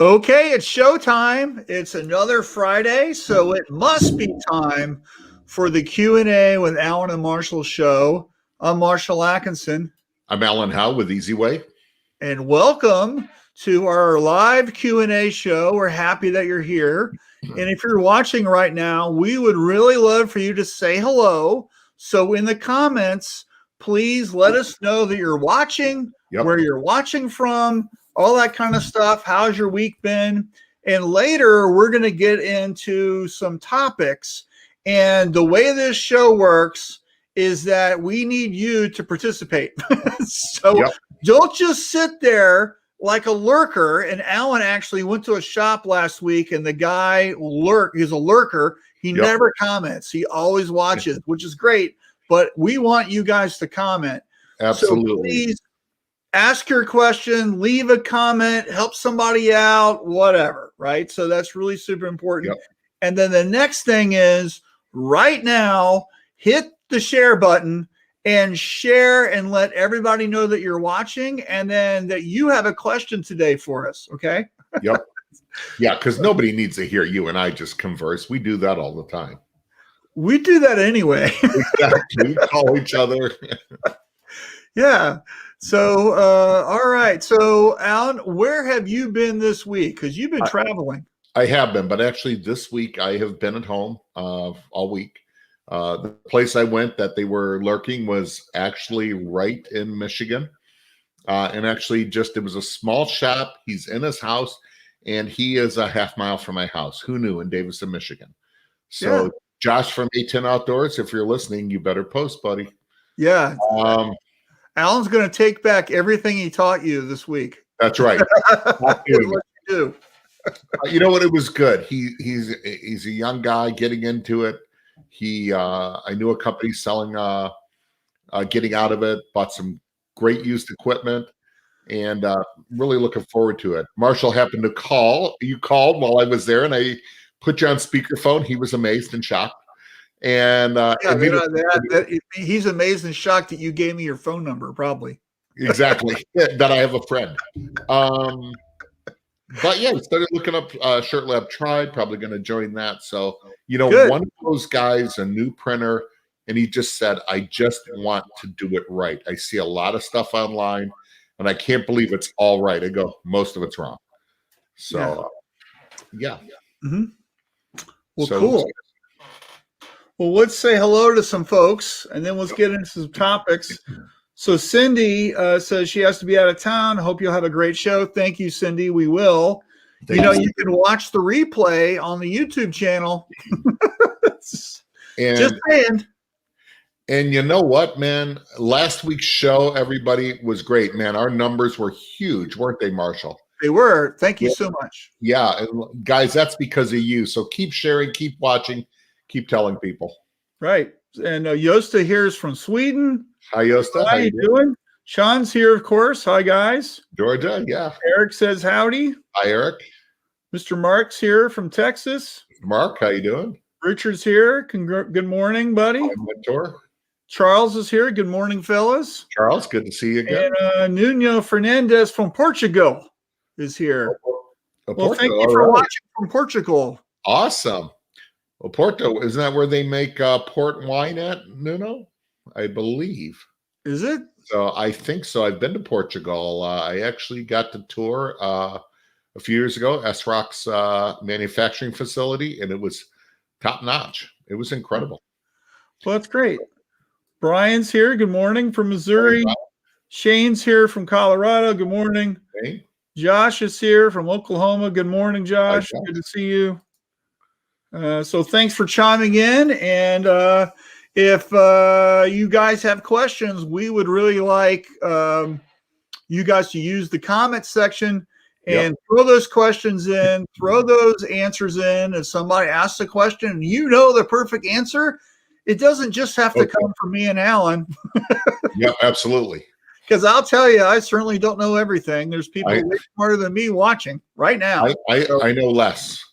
Okay, it's showtime. It's another Friday, so it must be time for the Q&A with Alan and Marshall show. I'm Marshall Atkinson. I'm Alan Howe with Easy Way. And welcome to our live Q&A show. We're happy that you're here. And if you're watching right now, we would really love for you to say hello. So in the comments, please let us know that you're watching, where you're watching from, all that kind of stuff. How's your week been? And later, we're going to get into some topics. And the way this show works is that we need you to participate. So don't just sit there like a lurker. And Alan actually went to a shop last week, and the guy he's a lurker. He never comments. He always watches, which is great. But we want you guys to comment. Absolutely. So please ask your question, leave a comment, help somebody out, whatever, right? So that's really super important. And then the next thing is right now, hit the share button and share and let everybody know that you're watching and then that you have a question today for us, okay? Yeah, because nobody needs to hear you and I just converse. We do that all the time. We do that anyway. Exactly. We call each other. Yeah. So, all right. So, Alan, where have you been this week? Because you've been traveling. I have been, but actually this week I have been at home all week. The place I went that they were lurking was actually right in Michigan. And actually it was a small shop. He's in his house, and he is a half mile from my house. Who knew? In Davison, Michigan. So, Josh from A10 Outdoors, if you're listening, you better post, buddy. Yeah. Alan's going to take back everything he taught you this week. That's right. What you do. You know what? It was good. He's a young guy getting into it. I knew a company selling, getting out of it, bought some great used equipment, and really looking forward to it. Marshall happened to call. You called while I was there, and I put you on speakerphone. He was amazed and shocked. And he's amazed and shocked that you gave me your phone number, probably. Exactly. That I have a friend. But yeah, we started looking up Shirt Lab Tribe, probably going to join that. So, one of those guys, a new printer, and he just said, I just want to do it right. I see a lot of stuff online, and I can't believe it's all right. I go, most of it's wrong. So, Mm-hmm. Well, cool. Well, let's say hello to some folks, and then let's get into some topics. So Cindy says she has to be out of town. Hope you'll have a great show. Thank you, Cindy. We will. You can watch the replay on the YouTube channel. Just saying. And you know what, man? Last week's show, everybody, was great, man. Our numbers were huge, weren't they, Marshall? They were. Thank you so much. Yeah. And guys, that's because of you. So keep sharing, keep watching. Keep telling people. Right. And Josta here is from Sweden. Hi, Josta. How you doing? Sean's here, of course. Hi, guys. Georgia, yeah. Eric says howdy. Hi, Eric. Mr. Mark's here from Texas. Mark, how you doing? Richard's here. Good morning, buddy. Hi, Mentor. Charles is here. Good morning, fellas. Charles, good to see you again. And Nuno Fernandez from Portugal is here. Well, thank you for watching from Portugal. Awesome. Well, Porto, isn't that where they make port wine at, Nuno? I believe. Is it? So I think so. I've been to Portugal. I actually got to tour a few years ago, S-Rock's manufacturing facility, and it was top notch. It was incredible. Well, that's great. Brian's here. Good morning from Missouri. Shane's here from Colorado. Good morning. Hey. Josh is here from Oklahoma. Good morning, Josh. Good to see you. So thanks for chiming in. And if you guys have questions, we would really like you guys to use the comment section and throw those questions in, throw those answers in. If somebody asks a question and you know the perfect answer, it doesn't just have to come from me and Alan. Yeah, absolutely. Because I'll tell you, I certainly don't know everything. There's people way smarter than me watching right now. I know less.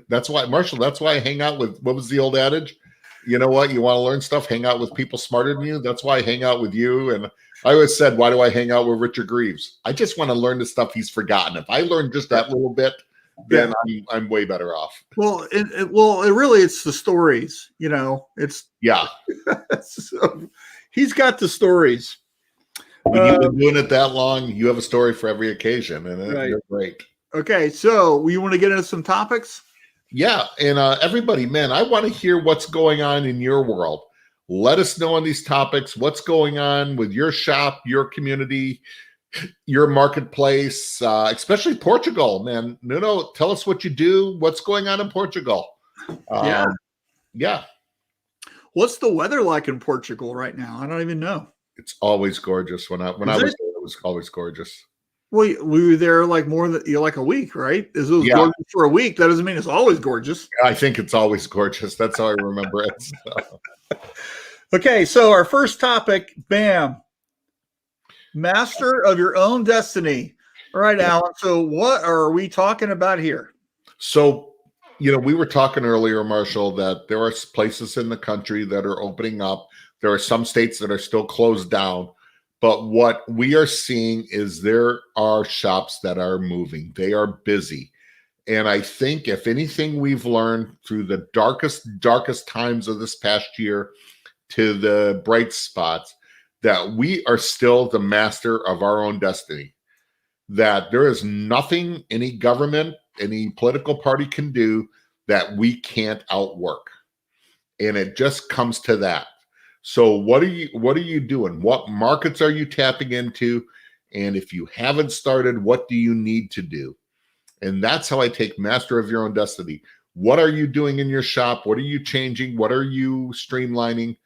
That's why, Marshall, that's why I hang out with, what was the old adage? You know what? You want to learn stuff, hang out with people smarter than you. That's why I hang out with you. And I always said, why do I hang out with Richard Greaves? I just want to learn the stuff he's forgotten. If I learn just that little bit, then I'm way better off. Well, it really, it's the stories, it's, Yeah. so he's got the stories. When you've been doing it that long, you have a story for every occasion, and they're great. Okay, so you want to get into some topics? Yeah, and everybody, man, I want to hear what's going on in your world. Let us know on these topics, what's going on with your shop, your community, your marketplace, especially Portugal, man. Nuno, tell us what you do. What's going on in Portugal? Yeah. What's the weather like in Portugal right now? I don't even know. It's always gorgeous. When I was there, it was always gorgeous. Well, we were there like more than like a week, right? It was gorgeous for a week. That doesn't mean it's always gorgeous. I think it's always gorgeous. That's how I remember it. So. Okay, so our first topic, bam. Master of your own destiny. All right, Alan. So what are we talking about here? So, we were talking earlier, Marshall, that there are places in the country that are opening up. There are some states that are still closed down. But what we are seeing is there are shops that are moving. They are busy. And I think if anything we've learned through the darkest times of this past year to the bright spots, that we are still the master of our own destiny, that there is nothing any government, any political party can do that we can't outwork. And it just comes to that. So what are you doing? What markets are you tapping into? And if you haven't started, what do you need to do? And that's how I take master of your own destiny. What are you doing in your shop? What are you changing? What are you streamlining?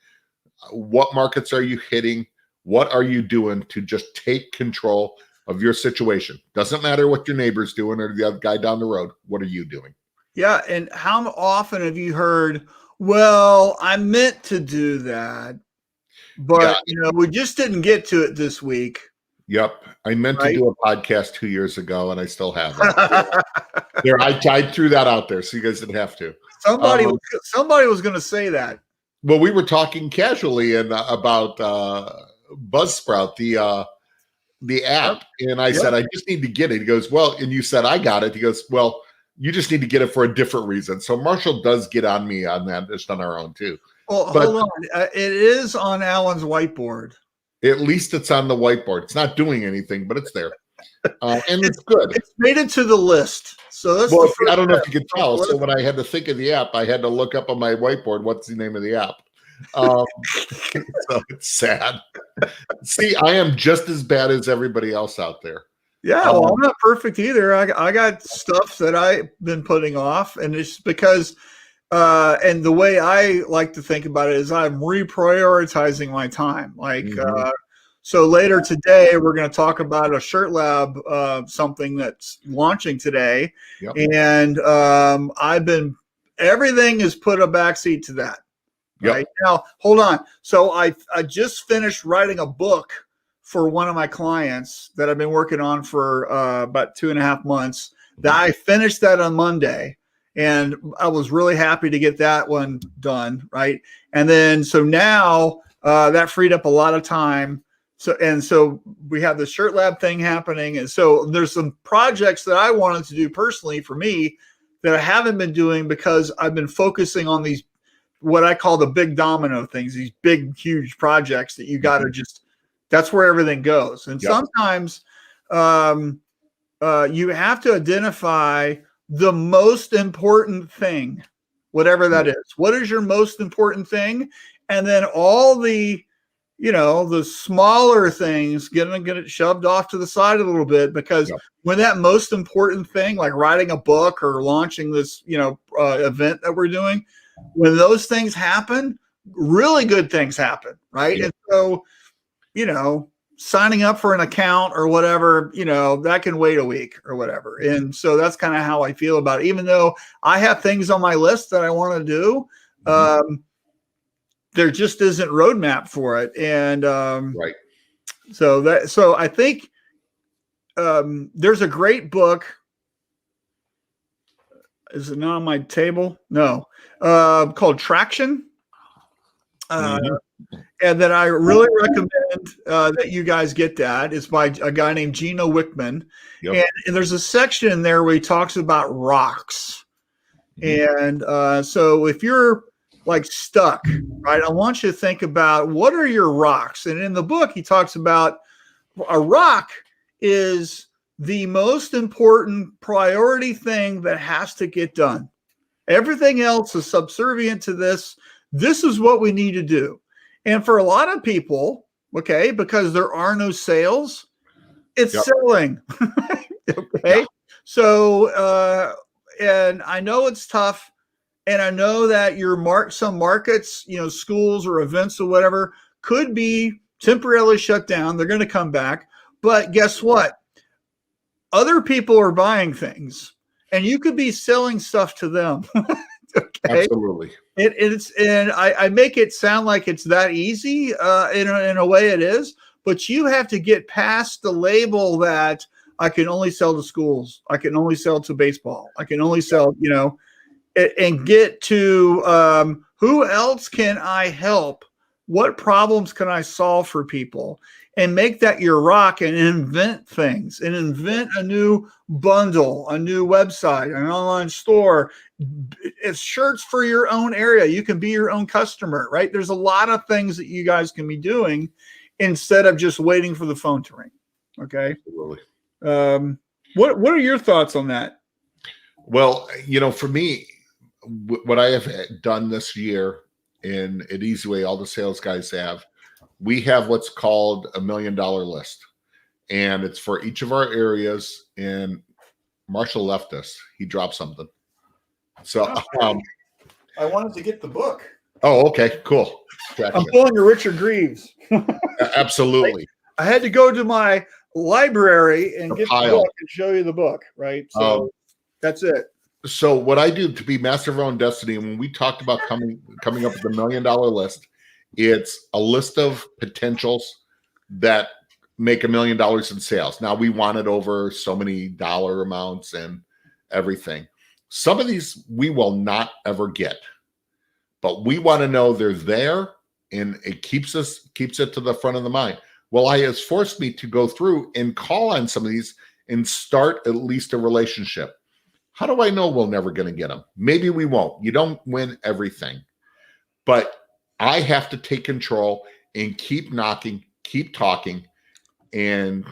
What markets are you hitting? What are you doing to just take control of your situation? Doesn't matter what your neighbor's doing or the other guy down the road. What are you doing? Yeah. And how often have you heard, well, I meant to do that, but we just didn't get to it this week. Yep. I meant to do a podcast 2 years ago and I still haven't. There, I threw that out there so you guys didn't have to. Somebody was going to say that. Well, we were talking casually and about Buzzsprout, the app, and I said, I just need to get it. He goes, well, and you said, I got it. He goes, well, you just need to get it for a different reason. So Marshall does get on me on that, just on our own too. Well, hold on. It is on Alan's whiteboard. At least it's on the whiteboard. It's not doing anything, but it's there. And it's good. It's made it to the list. So that's I don't know if you could tell. So when I had to think of the app, I had to look up on my whiteboard, what's the name of the app? So it's sad. See, I am just as bad as everybody else out there. Yeah, well, I'm not perfect either. I got stuff that I've been putting off, and it's because and the way I like to think about it is I'm reprioritizing my time. Like so later today, we're going to talk about a Shirt Lab, something that's launching today. Yep. And everything is put a backseat to that. Right. Yep. Now, hold on. So I just finished writing a book for one of my clients that I've been working on for about 2.5 months. That I finished that on Monday. And I was really happy to get that one done. Right. And then, so now that freed up a lot of time. So we have the Shirt Lab thing happening. And so there's some projects that I wanted to do personally for me that I haven't been doing because I've been focusing on these, what I call the big domino things, these big, huge projects that you got to that's where everything goes. And sometimes you have to identify the most important thing, whatever that is. What is your most important thing? And then all the, the smaller things get it shoved off to the side a little bit, because when that most important thing, like writing a book or launching this, event that we're doing, when those things happen, really good things happen. Right. And so, signing up for an account or whatever, that can wait a week or whatever. And so that's kind of how I feel about it. Even though I have things on my list that I want to do, there just isn't roadmap for it. And so I think there's a great book. Is it not on my table? No. Called Traction. Uh, Mhm. and that I really recommend that you guys get that. It's by a guy named Gino Wickman. Yep. And there's a section in there where he talks about rocks. Mhm. And so if you're like stuck, right, I want you to think about what are your rocks. And in the book, he talks about a rock is the most important priority thing that has to get done. Everything else is subservient to this. This is what we need to do. And for a lot of people, okay, because there are no sales, it's Yep. selling. Yeah. Okay. So, and I know it's tough. And I know that some markets, schools or events or whatever, could be temporarily shut down. They're going to come back. But guess what? Other people are buying things and you could be selling stuff to them. Okay. Absolutely. And I make it sound like it's that easy. In a way it is, but you have to get past the label that I can only sell to schools. I can only sell to baseball. I can only sell, and get to who else can I help? What problems can I solve for people? And make that your rock and invent things and invent a new bundle, a new website, an online store. It's shirts for your own area. You can be your own customer, right? There's a lot of things that you guys can be doing instead of just waiting for the phone to ring. Okay. Absolutely. What are your thoughts on that? Well, for me, what I have done this year in an easy way, all the sales guys have, we have what's called $1 million list. And it's for each of our areas. And Marshall left us. He dropped something. So I wanted to get the book. oh, okay, cool. I'm pulling a Richard Greaves. Absolutely. I had to go to my library and get the book and show you the book, right? So that's it. So what I do to be master of our own destiny, and when we talked about coming up with $1 million list, it's a list of potentials that make $1 million in sales. Now we want it over so many dollar amounts and everything. Some of these we will not ever get, but we want to know they're there, and it keeps it to the front of the mind. Well, it has forced me to go through and call on some of these and start at least a relationship. How do I know we're never going to get them? Maybe we won't. You don't win everything, but I have to take control and keep knocking, keep talking, and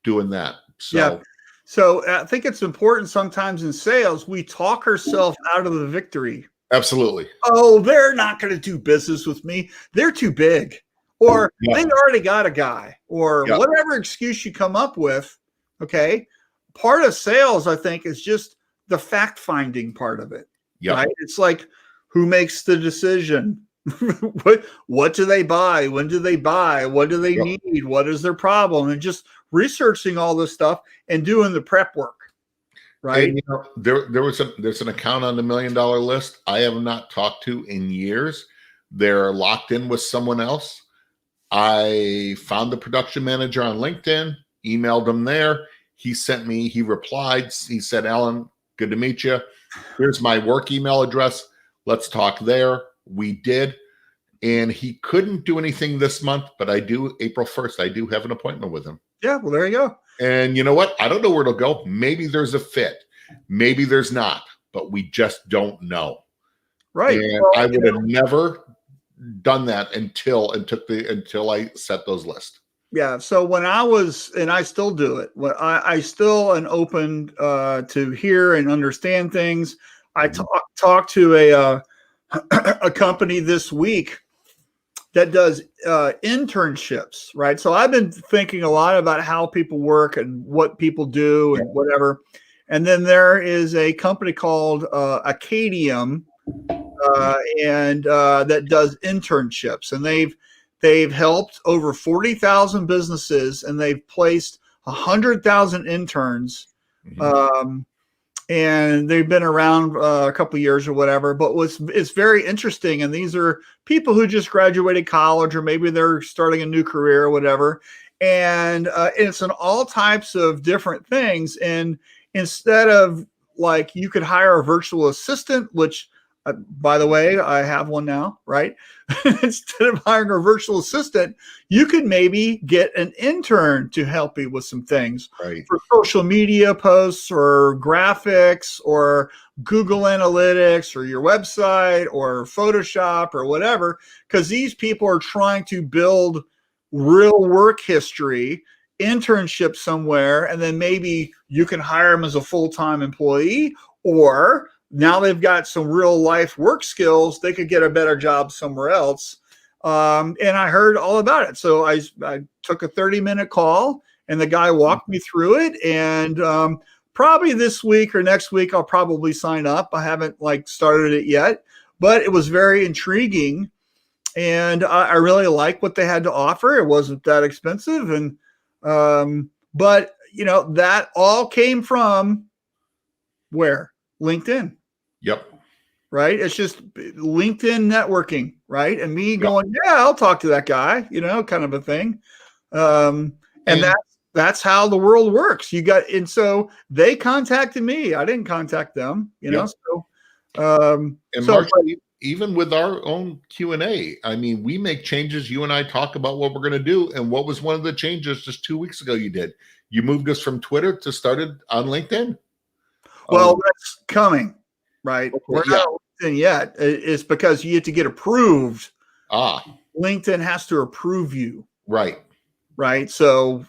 doing that. So, yeah. So I think it's important sometimes in sales, we talk ourselves out of the victory. Absolutely. Oh, they're not going to do business with me. They're too big. Or they already got a guy, or whatever excuse you come up with. Okay. Part of sales, I think, is just the fact finding part of it. Right. It's like, who makes the decision? What do they buy? When do they buy? What do they need? What is their problem? And just researching all this stuff and doing the prep work. Right. And, there's an account on the $1 million list I have not talked to in years. They're locked in with someone else. I found the production manager on LinkedIn, emailed him there. He replied. He said, Alan, good to meet you. Here's my work email address. Let's talk there. We did. And he couldn't do anything this month, but April 1st, I do have an appointment with him. Yeah, well, there you go. And you know what? I don't know where it'll go. Maybe there's a fit. Maybe there's not, but we just don't know. Right. And I would have never done that until I set those lists. Yeah. So when I still do it, when I still am open to hear and understand things. I talked to a company this week that does internships, right? So I've been thinking a lot about how people work and what people do and whatever. And then there is a company called Acadium, and that does internships, and they've helped over 40,000 businesses, and they've placed 100,000 interns. And they've been around a couple of years or whatever, but it's very interesting. And these are people who just graduated college, or maybe they're starting a new career or whatever. And it's in all types of different things. And instead of, like, you could hire a virtual assistant, which By the way, I have one now, right? Instead of hiring a virtual assistant, you could maybe get an intern to help you with some things Right. for social media posts or graphics or Google Analytics or your website or Photoshop or whatever, because these people are trying to build real work history, internship somewhere, and then maybe you can hire them as a full-time employee, or now they've got some real life work skills, they could get a better job somewhere else. And I heard all about it. So I took a 30-minute call and the guy walked me through it. And probably this week or next week, I'll probably sign up. I haven't started it yet, but it was very intriguing. And I really like what they had to offer. It wasn't that expensive. And, but that all came from where? LinkedIn. Yep. Right. It's just LinkedIn networking. Right. And me going, yeah, I'll talk to that guy, kind of a thing. And that's how the world works. And so they contacted me. I didn't contact them, so, Mark, even with our own Q&A, I mean, we make changes. You and I talk about what we're going to do. And what was one of the changes just 2 weeks ago you did? You moved us from Twitter to started on LinkedIn. Well, that's coming, right? Okay, we're not on LinkedIn yet. It's because you have to get approved. LinkedIn has to approve you. Right. Right. So,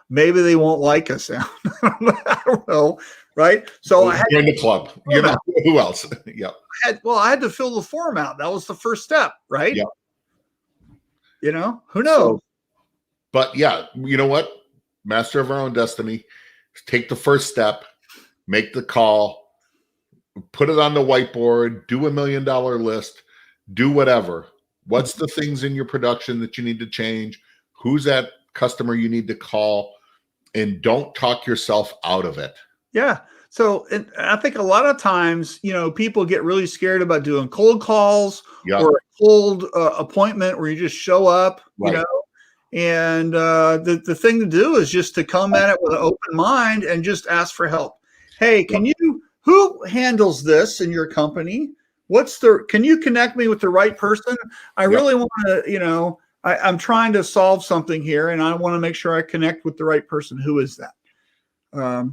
maybe they won't like us now. I don't know. Right. So I had join the club. Who else? Yeah. I had to fill the form out. That was the first step. Right. Yeah. Who knows? But yeah, you know what? Master of our own destiny. Take the first step, make the call, put it on the whiteboard, do $1 million list, do whatever. What's the things in your production that you need to change? Who's that customer you need to call? And don't talk yourself out of it. Yeah. So I think a lot of times, people get really scared about doing cold calls or a cold appointment where you just show up, and the thing to do is just to come at it with an open mind and just ask for help. Hey, who handles this in your company? Can you connect me with the right person? I really want to, I'm trying to solve something here and I want to make sure I connect with the right person. Who is that?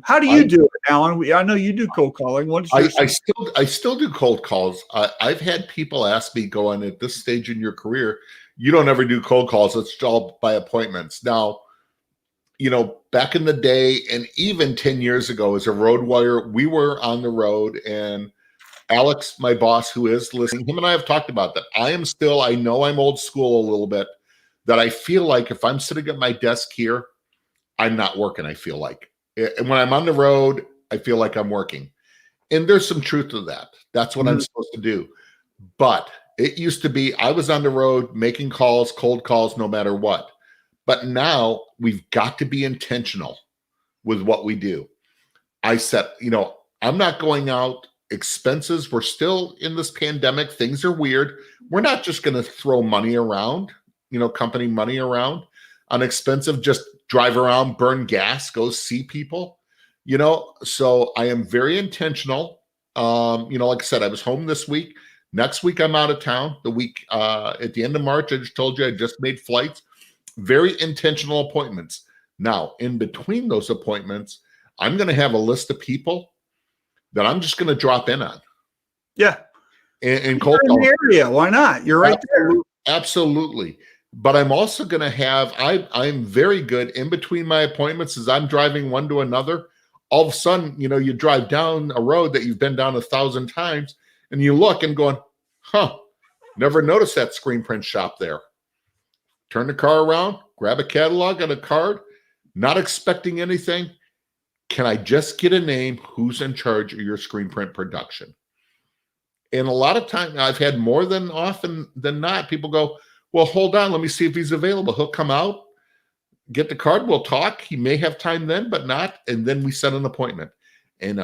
How do you do it, Alan? I know you do cold calling. I still do cold calls. I've had people ask me, going, at this stage in your career, you don't ever do cold calls. It's all by appointments. Now, back in the day, and even 10 years ago as a road warrior, we were on the road, and Alex, my boss, who is listening, him and I have talked about that. I know I'm old school a little bit, that I feel like if I'm sitting at my desk here, I'm not working, I feel like. And when I'm on the road, I feel like I'm working. And there's some truth to that. That's what I'm supposed to do. But it used to be I was on the road making calls, cold calls, no matter what. But now we've got to be intentional with what we do. I said, I'm not going out. Expenses, we're still in this pandemic. Things are weird. We're not just going to throw money around, company money around on expensive, just drive around, burn gas, go see people, So I am very intentional. Like I said, I was home this week. Next week, I'm out of town. The week at the end of March, I just told you I just made flights. Very intentional appointments. Now, in between those appointments, I'm going to have a list of people that I'm just going to drop in on. Yeah. And cold in the area. Why not? You're right there. Absolutely. But I'm also going to have, I'm very good in between my appointments as I'm driving one to another. All of a sudden, you drive down a road that you've been down 1,000 times and you look and going, never noticed that screen print shop there. Turn the car around, grab a catalog and a card, not expecting anything. Can I just get a name? Who's in charge of your screen print production? And a lot of time, I've had more than often than not, people go, well, hold on, let me see if he's available. He'll come out, get the card, we'll talk. He may have time then, but not. And then we set an appointment. And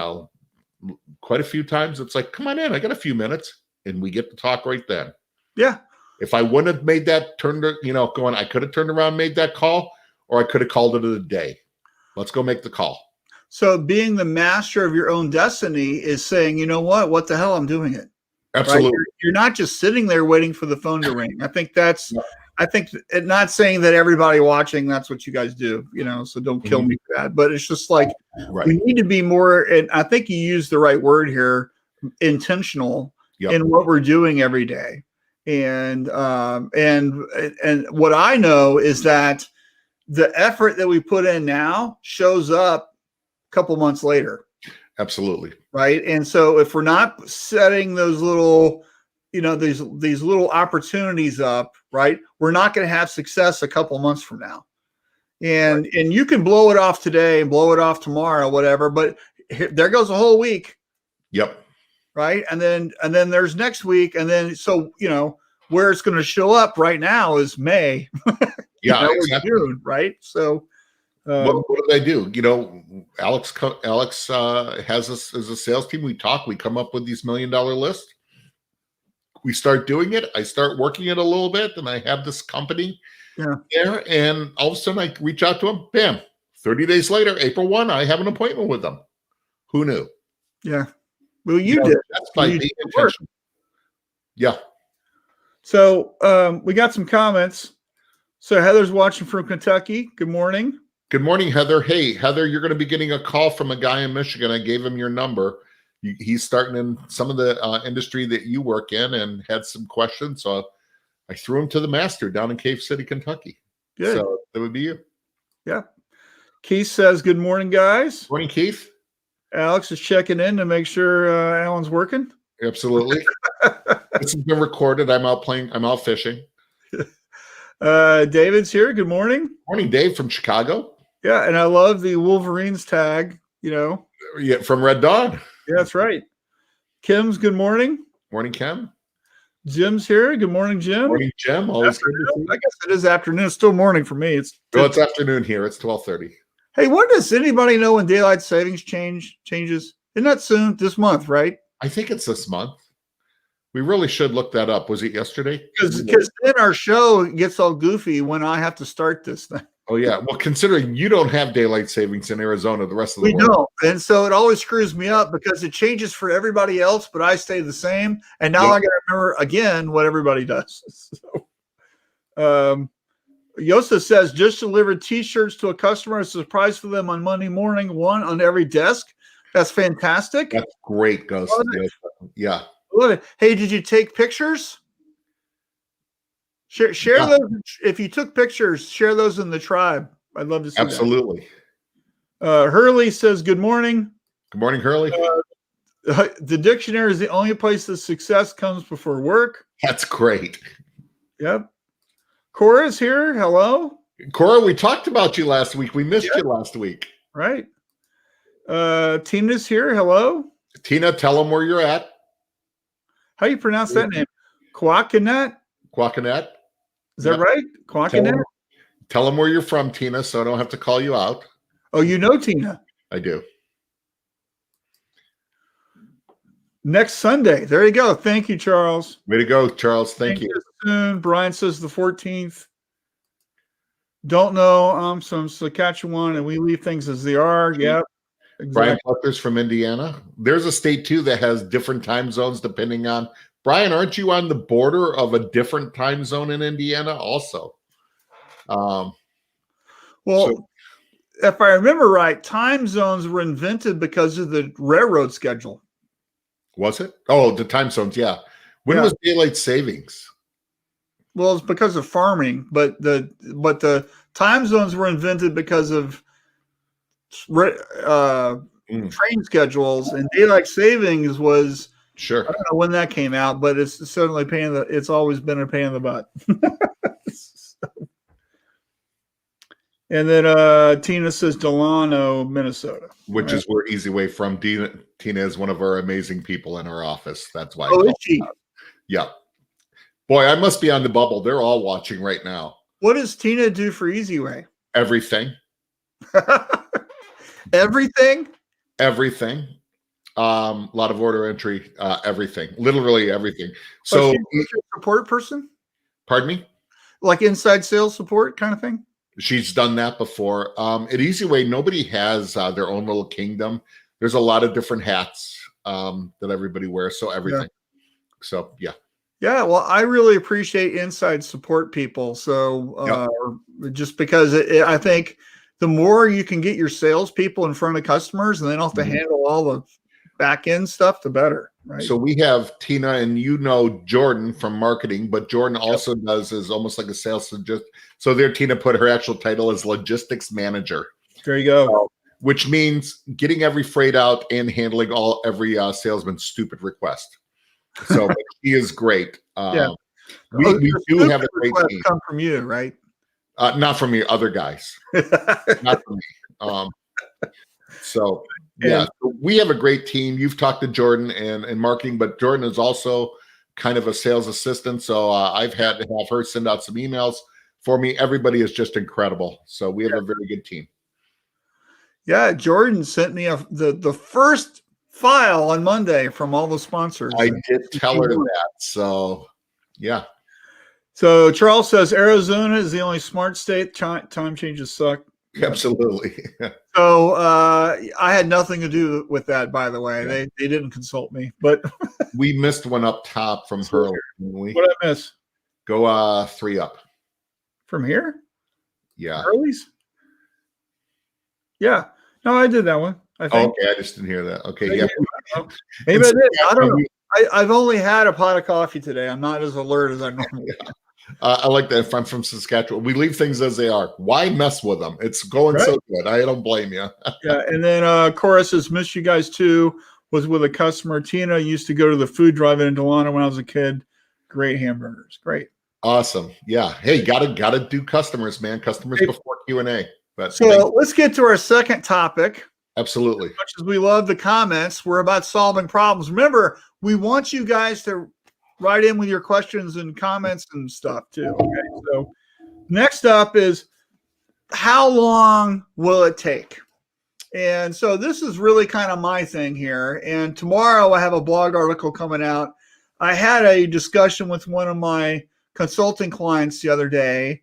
quite a few times it's like, come on in, I got a few minutes. And we get to talk right then. Yeah. If I wouldn't have made that I could have turned around, made that call, or I could have called it a day. Let's go make the call. So being the master of your own destiny is saying, what the hell, I'm doing it. right? Absolutely. You're not just sitting there waiting for the phone to ring. I think Yeah. not saying that everybody watching, that's what you guys do, so don't kill me for that. But it's just like, Right. we need to be more, and I think you used the right word here, intentional in what we're doing every day. And what I know is that the effort that we put in now shows up a couple months later. Absolutely. Right. And so if we're not setting those little, these little opportunities up, right, we're not going to have success a couple months from now. And you can blow it off today and blow it off tomorrow, whatever, but there goes a whole week. Yep. Right. And then there's next week. And then, so, where it's going to show up right now is May. Yeah, exactly. June, right. So what did I do? Alex has us as a sales team. We come up with these $1 million lists. We start doing it. I start working it a little bit, and I have this company there. And all of a sudden, I reach out to them. Bam! 30 days later, April 1, I have an appointment with them. Who knew? Yeah. Well, you did. That's by being intentional. Yeah. So we got some comments. So Heather's watching from Kentucky. Good morning. Good morning, Heather. Hey, Heather, you're going to be getting a call from a guy in Michigan. I gave him your number. He's starting in some of the industry that you work in and had some questions. So I threw him to the master down in Cave City, Kentucky. Good. So that would be you. Yeah. Keith says, good morning, guys. Morning, Keith. Alex is checking in to make sure Alan's working. Absolutely. This has been recorded. I'm out fishing. David's here. Good morning. Morning, Dave from Chicago. Yeah, and I love the Wolverines tag, Yeah, from Red Dawn. Yeah, that's right. Kim's good morning. Morning, Kim. Jim's here. Good morning, Jim. Morning, Jim. Always good to see you. I guess it is afternoon. It's still morning for me. It's afternoon here. It's 12:30. Hey, when does anybody know when daylight savings changes? Isn't that soon? This month, right? I think it's this month. We really should look that up. Was it yesterday? Because then our show gets all goofy when I have to start this thing. Oh, yeah. Well, considering you don't have daylight savings in Arizona, the rest of the world. We don't. And so it always screws me up because it changes for everybody else, but I stay the same. And now I got to remember again what everybody does. So, Yosa says, just delivered T-shirts to a customer. A surprise for them on Monday morning, one on every desk. That's fantastic. That's great, Ghost. Yeah. Hey, did you take pictures? Share those. If you took pictures, share those in the tribe. I'd love to see Absolutely. that. Hurley says, good morning. Good morning, Hurley. The dictionary is the only place that success comes before work. That's great. Yep. Cora's here. Hello. Cora, we talked about you last week. We missed you last week. Right. Tina's here. Hello. Tina, tell them where you're at. How do you pronounce that name? Quackinet? Quackinet. Is that right? Quackinet? Tell them where you're from, Tina, so I don't have to call you out. Oh, you know Tina. I do. Next Sunday. There you go. Thank you, Charles. Way to go, Charles. Thank you. Soon. Brian says the 14th. Don't know. Some Saskatchewan, and we leave things as they are. Yep. Exactly. Brian Plucker's from Indiana. There's a state, too, that has different time zones depending on. Brian, aren't you on the border of a different time zone in Indiana also? If I remember right, time zones were invented because of the railroad schedule. Was it? Oh, the time zones, yeah. When was daylight savings? Well, it's because of farming, but the time zones were invented because of train schedules, and daylight savings was sure. I don't know when that came out, but it's certainly it's always been a pain in the butt. And then Tina says Delano, Minnesota, which is where Easy Way from. Tina is one of our amazing people in our office. That's why. Oh, is she? Yeah. Boy, I must be on the bubble. They're all watching right now. What does Tina do for Easy Way? Everything. Everything. Everything. A lot of order entry. Everything. Literally everything. So, she's a support person. Pardon me. Like inside sales support kind of thing. She's done that before. At Easy Way, nobody has their own little kingdom. There's a lot of different hats that everybody wears. So everything. So yeah. Yeah, well, I really appreciate inside support people. So just because I think the more you can get your salespeople in front of customers and they don't have to handle all the back end stuff, the better. Right. So we have Tina and Jordan from marketing, but Jordan also does is almost like a sales. So there, Tina put her actual title as logistics manager. There you go. Which means getting every freight out and handling every salesman's stupid request. So she is great. We do have a great team. Come from you, right? Not from me, other guys. Not from me. So yeah, so we have a great team. You've talked to Jordan and marketing, but Jordan is also kind of a sales assistant. So I've had to have her send out some emails for me. Everybody is just incredible. So we have a very good team. Yeah, Jordan sent me the first file on Monday from all the sponsors. I did tell her that. So yeah. So Charles says Arizona is the only smart state. Time changes suck. Absolutely. So I had nothing to do with that, by the way. Yeah. They didn't consult me, but we missed one up top from Hurley. What did I miss? Go 3 up. From here? Yeah. Hurley's? Yeah. No, I did that one. I think. Okay, I just didn't hear that. Okay, yeah. Maybe I did. I don't know. I've only had a pot of coffee today. I'm not as alert as I normally am. I like that. If I'm from Saskatchewan, we leave things as they are. Why mess with them? It's going so good. I don't blame you. Yeah, and then Cora says, miss you guys too. Was with a customer. Tina used to go to the food drive-in in Delano when I was a kid. Great hamburgers. Great. Awesome. Yeah. Hey, gotta do customers, man. Customers before Q&A. But so let's get to our second topic. Absolutely. As much as we love the comments, we're about solving problems. Remember, we want you guys to write in with your questions and comments and stuff too. Okay. So next up is how long will it take? And so this is really kind of my thing here. And tomorrow I have a blog article coming out. I had a discussion with one of my consulting clients the other day,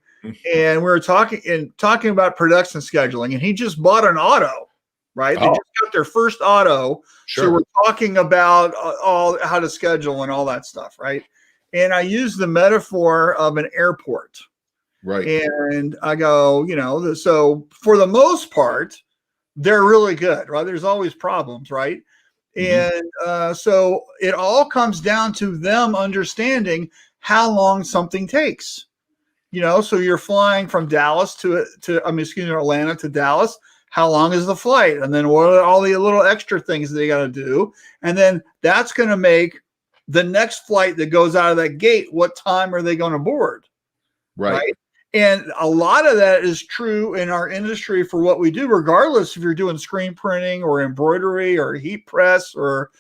and we were talking about production scheduling, and he just bought an auto, right? They just got their first auto. Sure. So we're talking about all how to schedule and all that stuff, right? And I use the metaphor of an airport. Right. And I go, so for the most part, they're really good, right? There's always problems, right? And so it all comes down to them understanding how long something takes. So you're flying from Dallas Atlanta to Dallas. How long is the flight? And then what are all the little extra things they got to do? And then that's going to make the next flight that goes out of that gate, what time are they going to board? Right. And a lot of that is true in our industry for what we do, regardless if you're doing screen printing or embroidery or heat press or,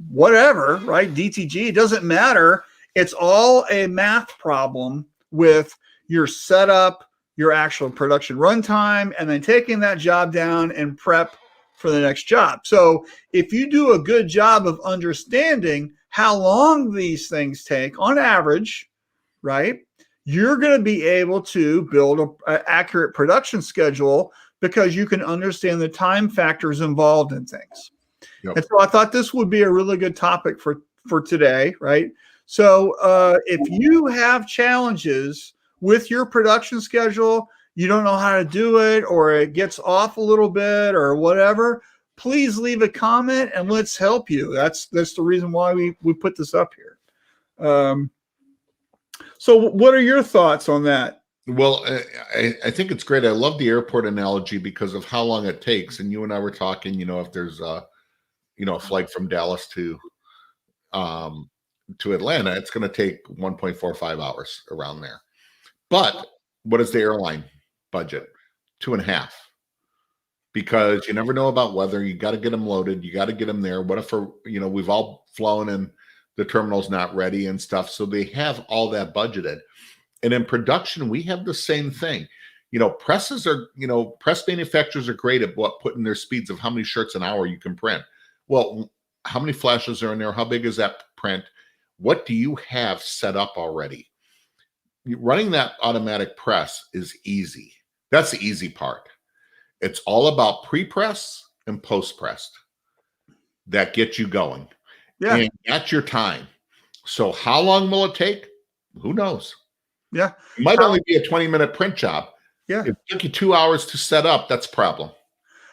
whatever, right? DTG, it doesn't matter. It's all a math problem with your setup, your actual production runtime, and then taking that job down and prep for the next job. So if you do a good job of understanding how long these things take on average, right, you're going to be able to build an accurate production schedule because you can understand the time factors involved in things. Yep. And so I thought this would be a really good topic for today, right? So if you have challenges with your production schedule, you don't know how to do it, or it gets off a little bit or whatever, please leave a comment and let's help you. That's the reason why we put this up here. So what are your thoughts on that? Well, I think it's great. I love the airport analogy because of how long it takes. And you and I were talking, if there's a flight from Dallas to Atlanta, it's going to take 1.45 hours around there. But what is the airline budget? 2.5. Because you never know about weather. You got to get them loaded. You got to get them there. What if we've all flown and the terminal's not ready and stuff. So they have all that budgeted. And in production, we have the same thing. Presses are, press manufacturers are great at putting their speeds of how many shirts an hour you can print. Well, how many flashes are in there? How big is that print? What do you have set up already? Running that automatic press is easy. That's the easy part. It's all about pre-press and post-press that get you going. Yeah. And that's your time. So how long will it take? Who knows? Yeah. It might only be a 20-minute print job. Yeah. If it took you 2 hours to set up, that's a problem.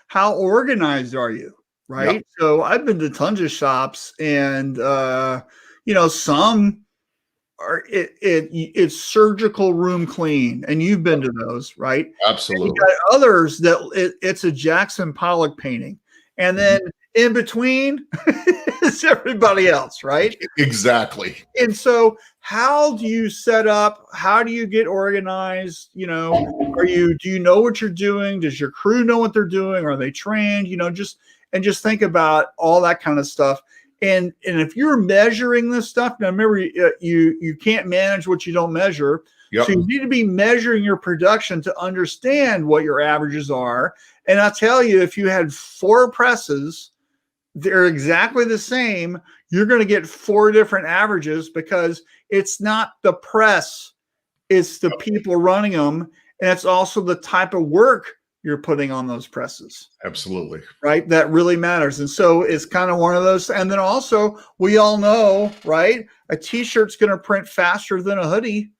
How organized are you? Right. Yep. So I've been to tons of shops, and some are it's surgical room clean, and you've been to those, right? Absolutely. And you got others that it's a Jackson Pollock painting, and then in between is everybody else, right? Exactly. And so, how do you set up? How do you get organized? Do you know what you're doing? Does your crew know what they're doing? Are they trained? Just think about all that kind of stuff. And if you're measuring this stuff, now remember, you can't manage what you don't measure. Yep. So you need to be measuring your production to understand what your averages are. And I'll tell you, if you had 4 presses, they're exactly the same, you're going to get 4 different averages, because it's not the press, it's the people running them. And it's also the type of work you're putting on those presses. Absolutely. Right. That really matters. And so it's kind of one of those. And then also, we all know, right, a t-shirt's going to print faster than a hoodie,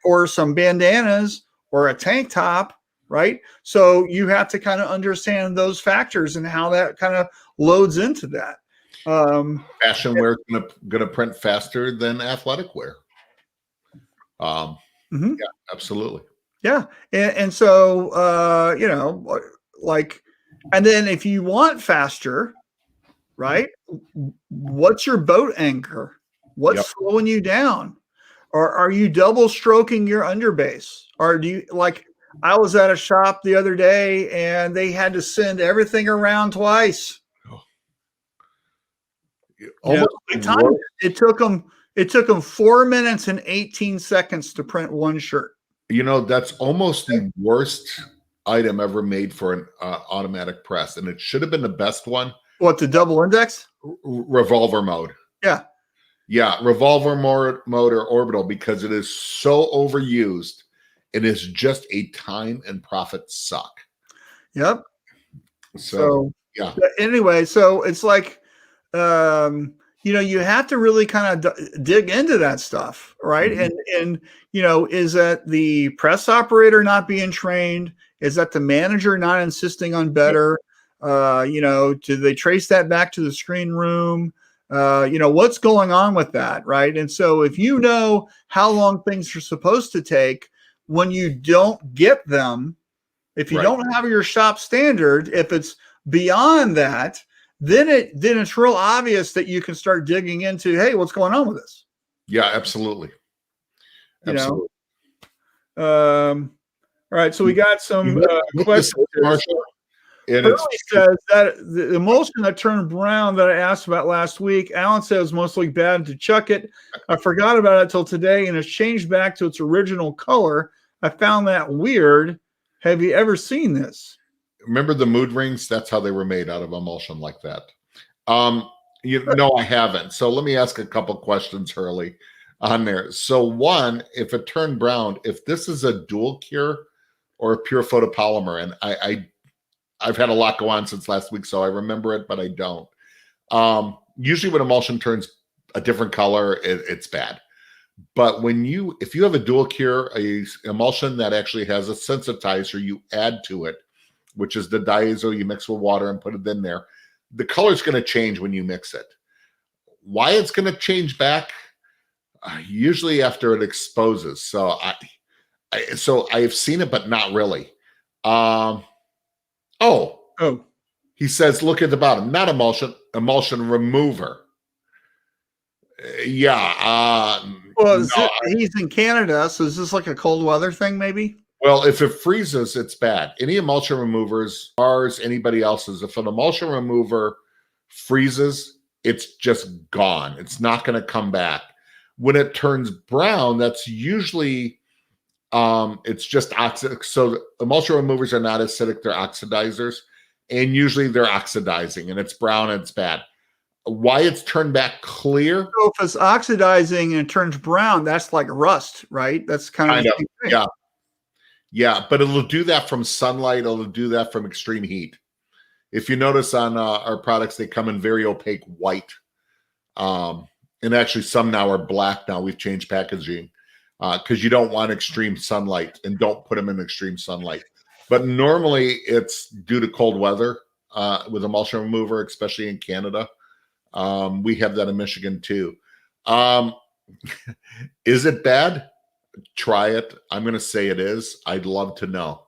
or some bandanas, or a tank top. Right. So you have to kind of understand those factors and how that kind of loads into that. Fashion wear is going to print faster than athletic wear. Yeah, absolutely. Yeah. And so, and then if you want faster, right, what's your boat anchor? What's slowing you down? Or are you double stroking your underbase? Or do you, like, I was at a shop the other day and they had to send everything around twice. It took them 4 minutes and 18 seconds to print one shirt. That's almost the worst item ever made for an automatic press, and it should have been the best one. What, the double index? Revolver mode. Yeah, revolver mode or orbital, because it is so overused. It is just a time and profit suck. Yep. So yeah. Anyway, so it's like, you have to really kind of dig into that stuff, right? And is that the press operator not being trained? Is that the manager not insisting on better? Do they trace that back to the screen room? What's going on with that, right? And so if you know how long things are supposed to take, when you don't get them, if you don't have your shop standard, if it's beyond that, then it's real obvious that you can start digging into, hey, what's going on with this? Yeah, absolutely. Absolutely. All right, so we got some questions. Hurley says that the emulsion that turned brown that I asked about last week, Alan said it was mostly bad to chuck it. I forgot about it till today, and it's changed back to its original color. I found that weird. Have you ever seen this? Remember the mood rings? That's how they were made, out of emulsion like that. No, I haven't. So let me ask a couple questions, Hurley, on there. So one, if it turned brown, if this is a dual cure or a pure photopolymer, and I've had a lot go on since last week, so I remember it, but I don't. Usually when emulsion turns a different color, it's bad. But if you have a dual cure, a emulsion that actually has a sensitizer you add to it, which is the diazo you mix with water and put it in there, the color is going to change when you mix it. Why it's going to change back? Usually after it exposes. So I've seen it, but not really. He says, look at the bottom, not emulsion remover. He's in Canada, so is this like a cold weather thing, maybe? Well, if it freezes, it's bad. Any emulsion removers, ours, anybody else's, if an emulsion remover freezes, it's just gone. It's not going to come back. When it turns brown, that's usually it's just oxidic. So emulsion removers are not acidic, they're oxidizers, and usually they're oxidizing, and it's brown and it's bad. Why it's turned back clear? So if it's oxidizing and it turns brown, that's like rust, right? That's kind of yeah. But it'll do that from sunlight. It'll do that from extreme heat. If you notice on our products, they come in very opaque white. And actually some now are black. Now we've changed packaging because you don't want extreme sunlight, and don't put them in extreme sunlight. But normally it's due to cold weather with emulsion remover, especially in Canada. We have that in Michigan too. Is it bad? Try it. I'm going to say it is. I'd love to know.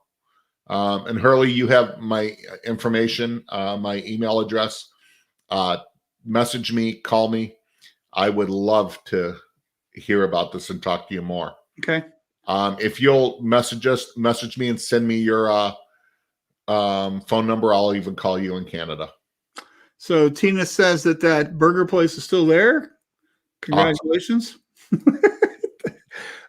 And Hurley, you have my information, my email address. Message me, call me. I would love to hear about this and talk to you more. Okay. If you'll message me and send me your phone number, I'll even call you in Canada. So Tina says that burger place is still there. Congratulations. Awesome.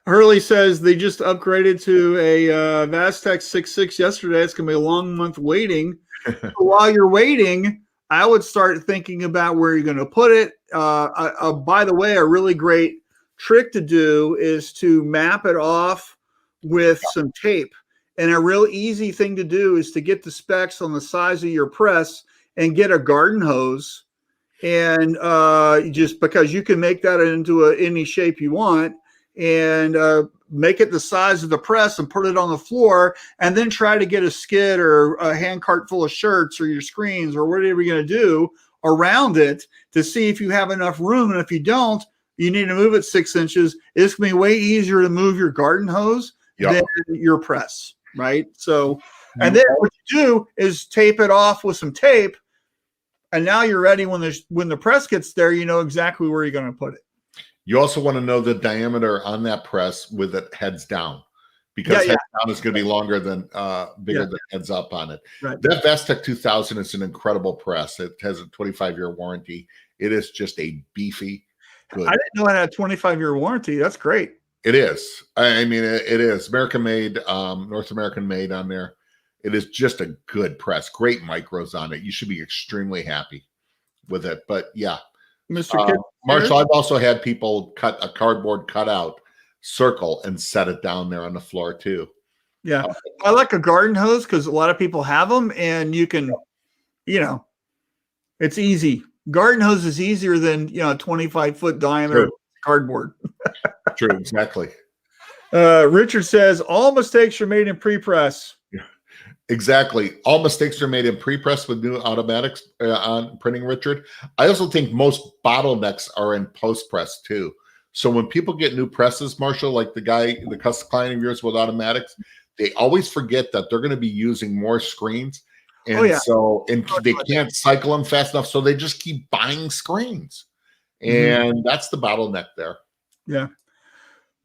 Hurley says they just upgraded to a Vastec 6.6 yesterday. It's going to be a long month waiting. So while you're waiting, I would start thinking about where you're going to put it. By the way, a really great trick to do is to map it off with some tape. And a real easy thing to do is to get the specs on the size of your press and get a garden hose. And just because you can make that into any shape you want, and make it the size of the press and put it on the floor, and then try to get a skid or a hand cart full of shirts or your screens or whatever you're going to do around it to see if you have enough room. And if you don't, you need to move it 6 inches. It's going to be way easier to move your garden hose than your press, right? So, and then what you do is tape it off with some tape, and now you're ready when the press gets there, you know exactly where you're going to put it. You also want to know the diameter on that press with it heads down, because heads down is going to be longer than bigger than heads up on it. Right. That Vastec 2000 is an incredible press. It has a 25-year warranty. It is just a beefy, good. I didn't know it had a 25-year warranty. That's great. It is. I mean, it is American made, North American made on there. It is just a good press. Great micros on it. You should be extremely happy with it. But yeah. Mr. Kidd, Marshall, I've also had people cut a cardboard cutout circle and set it down there on the floor too. Yeah. I like a garden hose because a lot of people have them, and you can, it's easy. Garden hose is easier than, 25-foot diameter cardboard. True, exactly. Richard says all mistakes are made in pre-press. Exactly. All mistakes are made in pre-press with new automatics on printing, Richard. I also think most bottlenecks are in post-press too. So when people get new presses, Marshall, like the custom client of yours with automatics, they always forget that they're going to be using more screens. And they can't cycle them fast enough. So they just keep buying screens. And that's the bottleneck there. Yeah.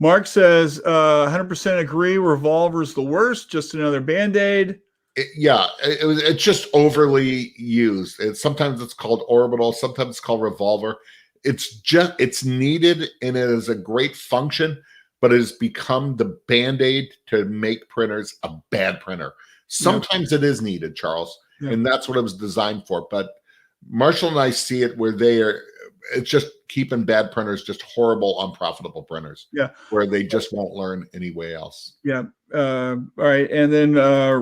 Mark says, 100% agree. Revolver's the worst. Just another Band-Aid. It's just overly used. Sometimes it's called orbital. Sometimes it's called revolver. It's needed, and it is a great function, but it has become the Band-Aid to make printers a bad printer. Sometimes it is needed, Charles, and that's what it was designed for. But Marshall and I see it where it's just keeping bad printers just horrible, unprofitable printers. Yeah. Where they just won't learn any way else. Yeah. All right. And then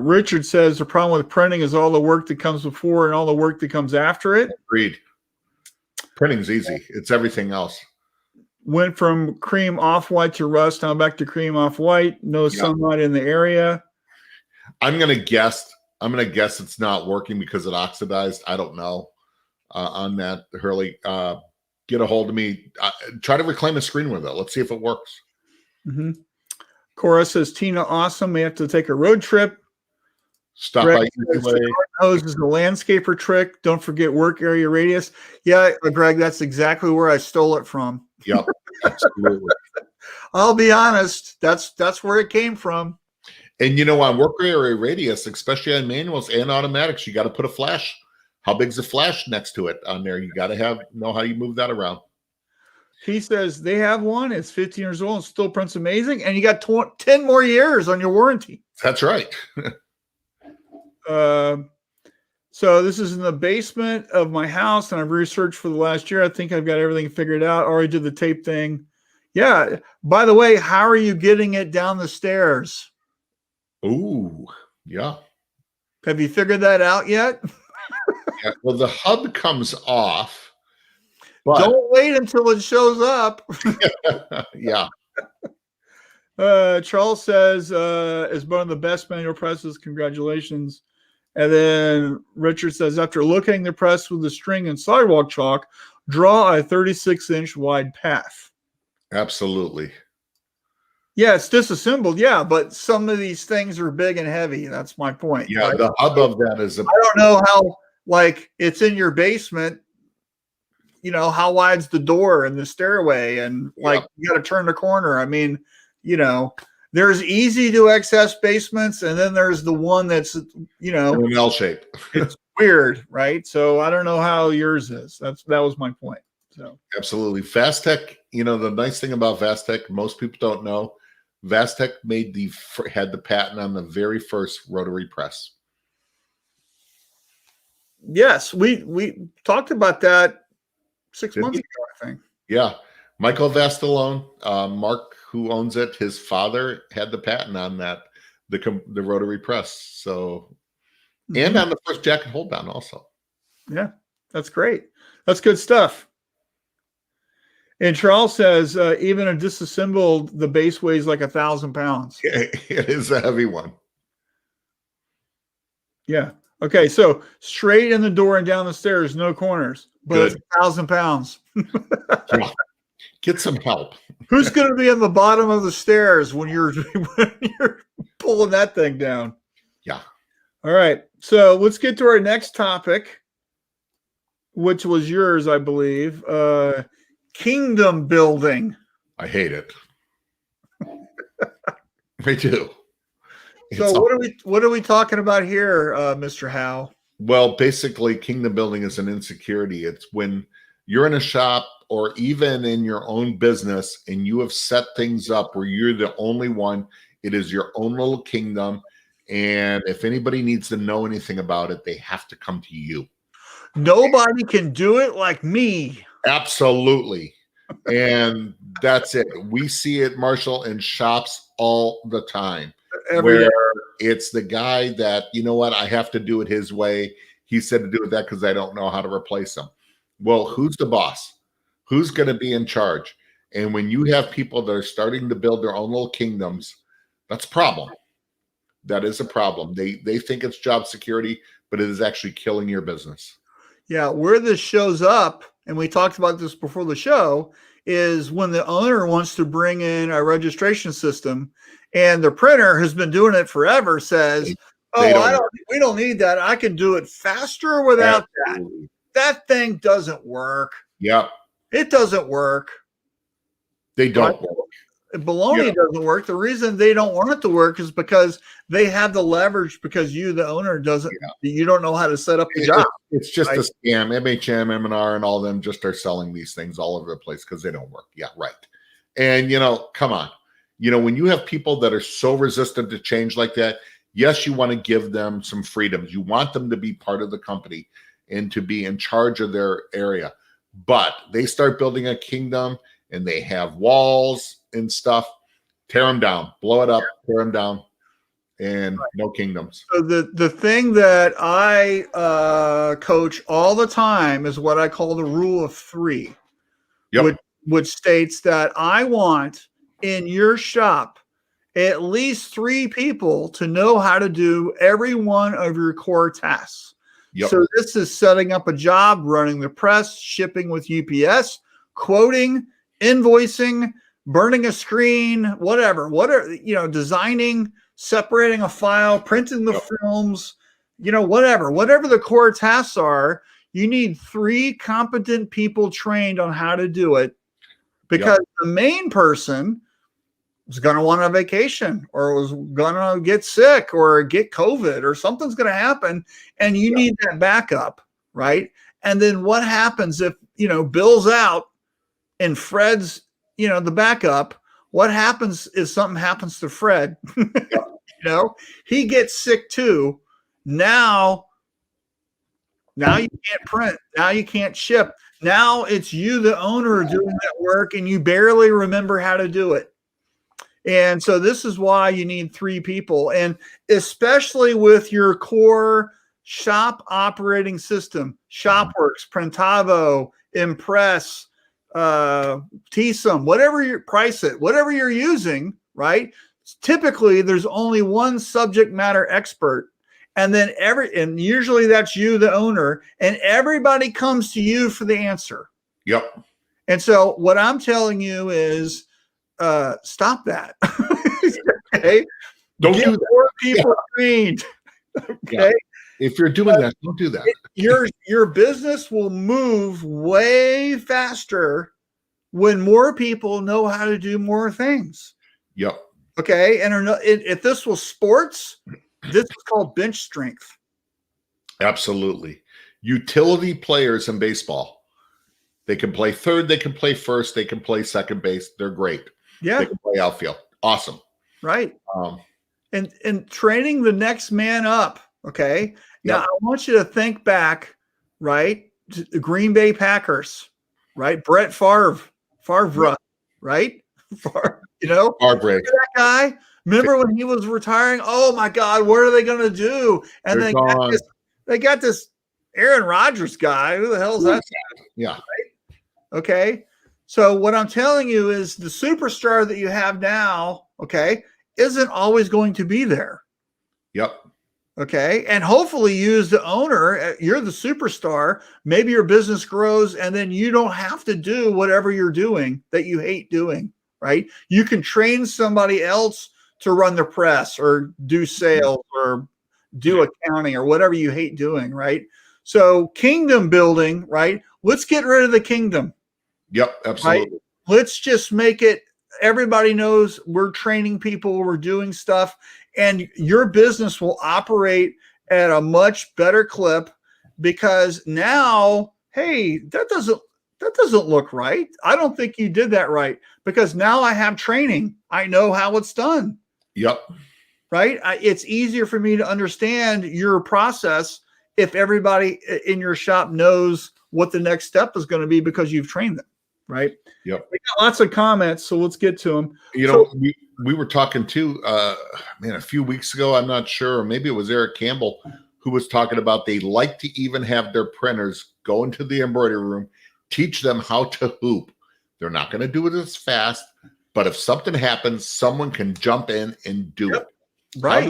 Richard says the problem with printing is all the work that comes before and all the work that comes after it. Agreed. Printing's easy. It's everything else. Went from cream off-white to rust. Now back to cream off-white. No sunlight in the area. I'm going to guess it's not working because it oxidized. I don't know on that, Hurley. Get a hold of me. Try to reclaim a screen with it. Let's see if it works. Mm-hmm. Cora says, Tina, awesome. We have to take a road trip. Stop Greg by the hose is the landscaper trick. Don't forget work area radius. Yeah, Greg, that's exactly where I stole it from. Yep, absolutely. I'll be honest. That's where it came from. And on work area radius, especially on manuals and automatics, you got to put a flash. How big's the flash next to it on there? You got to know how you move that around. He says they have one. It's 15 years old and still prints amazing. And you got 10 more years on your warranty. That's right. So this is in the basement of my house, and I've researched for the last year. I think I've got everything figured out. Already did the tape thing. Yeah. By the way, how are you getting it down the stairs? Ooh, yeah. Have you figured that out yet? Well, the hub comes off. But don't wait until it shows up. yeah. Charles says, is one of the best manual presses. Congratulations. And then Richard says, after looking the press with the string and sidewalk chalk, draw a 36-inch wide path. Absolutely. Yeah, it's disassembled. Yeah, but some of these things are big and heavy. That's my point. Yeah, right? the hub of that is I don't know how, like, it's in your basement. You know, how wide's the door and the stairway, and like you got to turn the corner. I mean, you know, there's easy to access basements, and then there's the one that's, you know, an L shape. It's weird, right? So I don't know how yours is. That was my point. So absolutely. Fastech, you know, the nice thing about Fastech, most people don't know, Fastech had the patent on the very first rotary press. Yes, we talked about that 6 months ago, I think. Yeah. Michael Vastalone, Mark, who owns it, his father had the patent on that, the rotary press. So, and on the first jacket hold down also. Yeah, that's great. That's good stuff. And Charles says, even a disassembled, the base weighs like 1,000 pounds. It is a heavy one. Yeah. Okay. So straight in the door and down the stairs, no corners, but Good. It's 1,000 pounds. Yeah. Get some help. Who's going to be in the bottom of the stairs when you're pulling that thing down? Yeah. All right. So let's get to our next topic, which was yours, I believe. Kingdom building. I hate it. Me too. So what are we talking about here, Mr. Howe? Well, basically, kingdom building is an insecurity. It's when you're in a shop or even in your own business and you have set things up where you're the only one. It is your own little kingdom. And if anybody needs to know anything about it, they have to come to you. Nobody can do it like me. Absolutely. And that's it. We see it, Marshall, in shops all the time. Where it's the guy that, you know what, I have to do it his way. He said to do it that because I don't know how to replace him. Well, who's the boss? Who's going to be in charge? And when you have people that are starting to build their own little kingdoms, that's a problem. That is a problem. They think it's job security, but it is actually killing your business. Yeah, where this shows up, and we talked about this before the show, is when the owner wants to bring in a registration system, and the printer has been doing it forever says, we don't need that. I can do it faster without that. That thing doesn't work. Yep. It doesn't work. They don't work. Baloney doesn't work. The reason they don't want it to work is because they have the leverage because you, the owner, you don't know how to set up the job. It's just a scam. MHM, M&R, and all of them just are selling these things all over the place because they don't work. Yeah, right. And, you know, come on. You know, when you have people that are so resistant to change like that, yes, you want to give them some freedoms. You want them to be part of the company and to be in charge of their area. But they start building a kingdom and they have walls and stuff. Tear them down, blow it up, tear them down, and no kingdoms. So the thing that I coach all the time is what I call the rule of three, which states that I want in your shop at least 3 people to know how to do every one of your core tasks. Yep. So this is setting up a job, running the press, shipping with UPS, quoting, invoicing, burning a screen, whatever, you know, designing, separating a file, printing the films, you know, whatever the core tasks are. You need 3 competent people trained on how to do it, because the main person was going to want a vacation or was going to get sick or get COVID or something's going to happen. And you need that backup, right? And then what happens if, you know, Bill's out and Fred's, you know, the backup? What happens if something happens to Fred? You know, he gets sick too. Now you can't print. Now you can't ship. Now it's you, the owner, doing that work, and you barely remember how to do it. And so this is why you need 3 people, and especially with your core shop operating system, ShopWorks, Printavo, Impress, TSUM, whatever you price it, whatever you're using, right? Typically, there's only one subject matter expert, and then usually that's you, the owner, and everybody comes to you for the answer. Yep. And so what I'm telling you is stop that. Okay. Don't Get do that. more people trained. Okay. Yeah. If you're doing that, don't do that. Your business will move way faster when more people know how to do more things. Yep. Okay. And if this was sports, this is called bench strength. Absolutely. Utility players in baseball. They can play third, they can play first, they can play second base. They're great. Yeah. They can play outfield. Awesome. Right. And training the next man up. Okay. Now I want you to think back, right, to the Green Bay Packers, right? Brett Favre, right? Favre, Favre. that guy. Remember when he was retiring? Oh my God, what are they going to do? And they got this Aaron Rodgers guy. Who the hell is that? Yeah. Right? Okay. So what I'm telling you is the superstar that you have now, okay, isn't always going to be there. Yep. Okay. And hopefully you as the owner, you're the superstar. Maybe your business grows and then you don't have to do whatever you're doing that you hate doing, right? You can train somebody else to run the press or do sales or do accounting or whatever you hate doing, right? So kingdom building, right? Let's get rid of the kingdom. Yep, absolutely. Right? Let's just make it, everybody knows we're training people, we're doing stuff, and your business will operate at a much better clip because now, hey, that doesn't look right. I don't think you did that right because now I have training. I know how it's done. Yep. Right? It's easier for me to understand your process if everybody in your shop knows what the next step is going to be because you've trained them. Right. Yep. We got lots of comments, so let's get to them. We were talking to a few weeks ago. I'm not sure, or maybe it was Eric Campbell who was talking about they like to even have their printers go into the embroidery room, teach them how to hoop. They're not going to do it as fast, but if something happens, someone can jump in and do it. Right.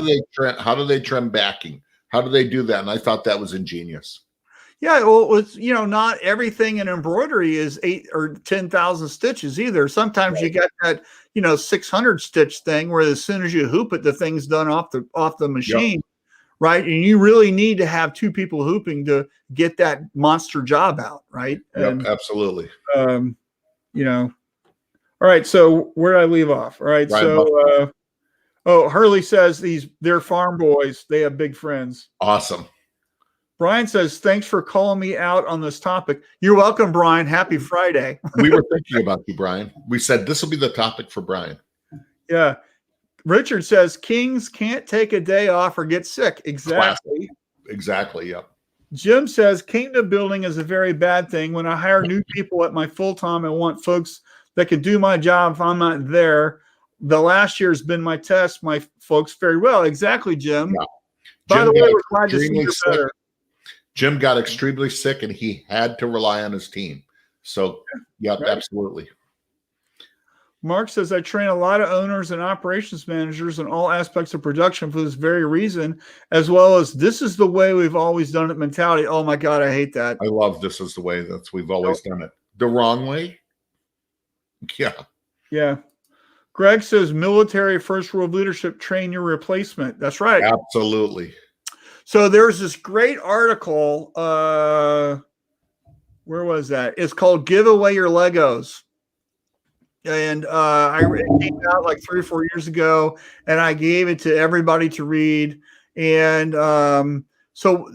How do they trim backing? How do they do that? And I thought that was ingenious. Yeah, well, it's not everything in embroidery is 8 or 10,000 stitches either. Sometimes you got that 600 stitch thing where as soon as you hoop it, the thing's done off the machine, right? And you really need to have two people hooping to get that monster job out, right? Yep, absolutely. All right. So where did I leave off? All right. Ryan, Hurley says they're farm boys. They have big friends. Awesome. Brian says, thanks for calling me out on this topic. You're welcome, Brian. Happy Friday. We were thinking about you, Brian. We said this will be the topic for Brian. Yeah. Richard says, kings can't take a day off or get sick. Exactly. Exactly. Yep. Jim says, kingdom building is a very bad thing. When I hire new people at my full-time, I want folks that can do my job if I'm not there. The last year has been my test. My folks fared well. Exactly, Jim. Yeah. By the way, we're glad to see you better. Jim got extremely sick and he had to rely on his team. So, yeah, right. Absolutely. Mark says, I train a lot of owners and operations managers in all aspects of production for this very reason, as well as this is the way we've always done it mentality. Oh, my God, I hate that. I love this is the way we've always done it. The wrong way? Yeah. Yeah. Greg says, military first world leadership, train your replacement. That's right. Absolutely. So there's this great article. Where was that? It's called "Give Away Your Legos," and it came out like 3 or 4 years ago, and I gave it to everybody to read. And so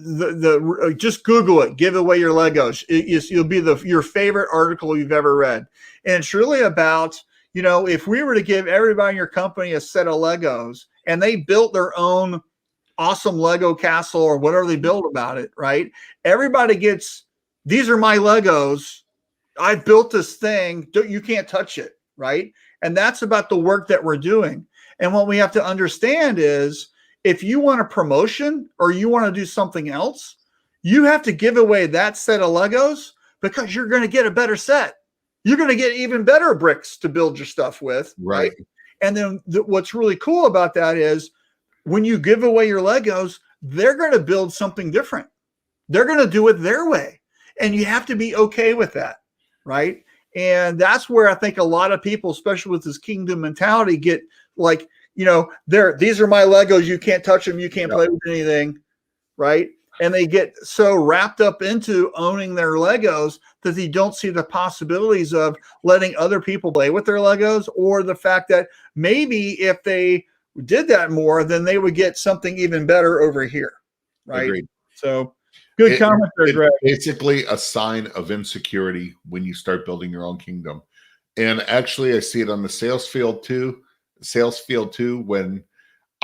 just Google it. "Give Away Your Legos." You'll be your favorite article you've ever read, and it's really about if we were to give everybody in your company a set of Legos, and they built their own awesome Lego castle or whatever they build about it, right? Everybody gets, these are my Legos. I built this thing. You can't touch it, right? And that's about the work that we're doing. And what we have to understand is if you want a promotion or you want to do something else, you have to give away that set of Legos because you're going to get a better set. You're going to get even better bricks to build your stuff with. Right. And then what's really cool about that is when you give away your Legos, they're going to build something different. They're going to do it their way. And you have to be okay with that. Right. And that's where I think a lot of people, especially with this kingdom mentality, get like, you know, these are my Legos. You can't touch them. You can't play with anything. Right. And they get so wrapped up into owning their Legos that they don't see the possibilities of letting other people play with their Legos, or the fact that maybe if they did that more, then they would get something even better over here. Right. Agreed. So good comment there, Greg. Basically a sign of insecurity when you start building your own kingdom. And actually I see it on the sales field too, when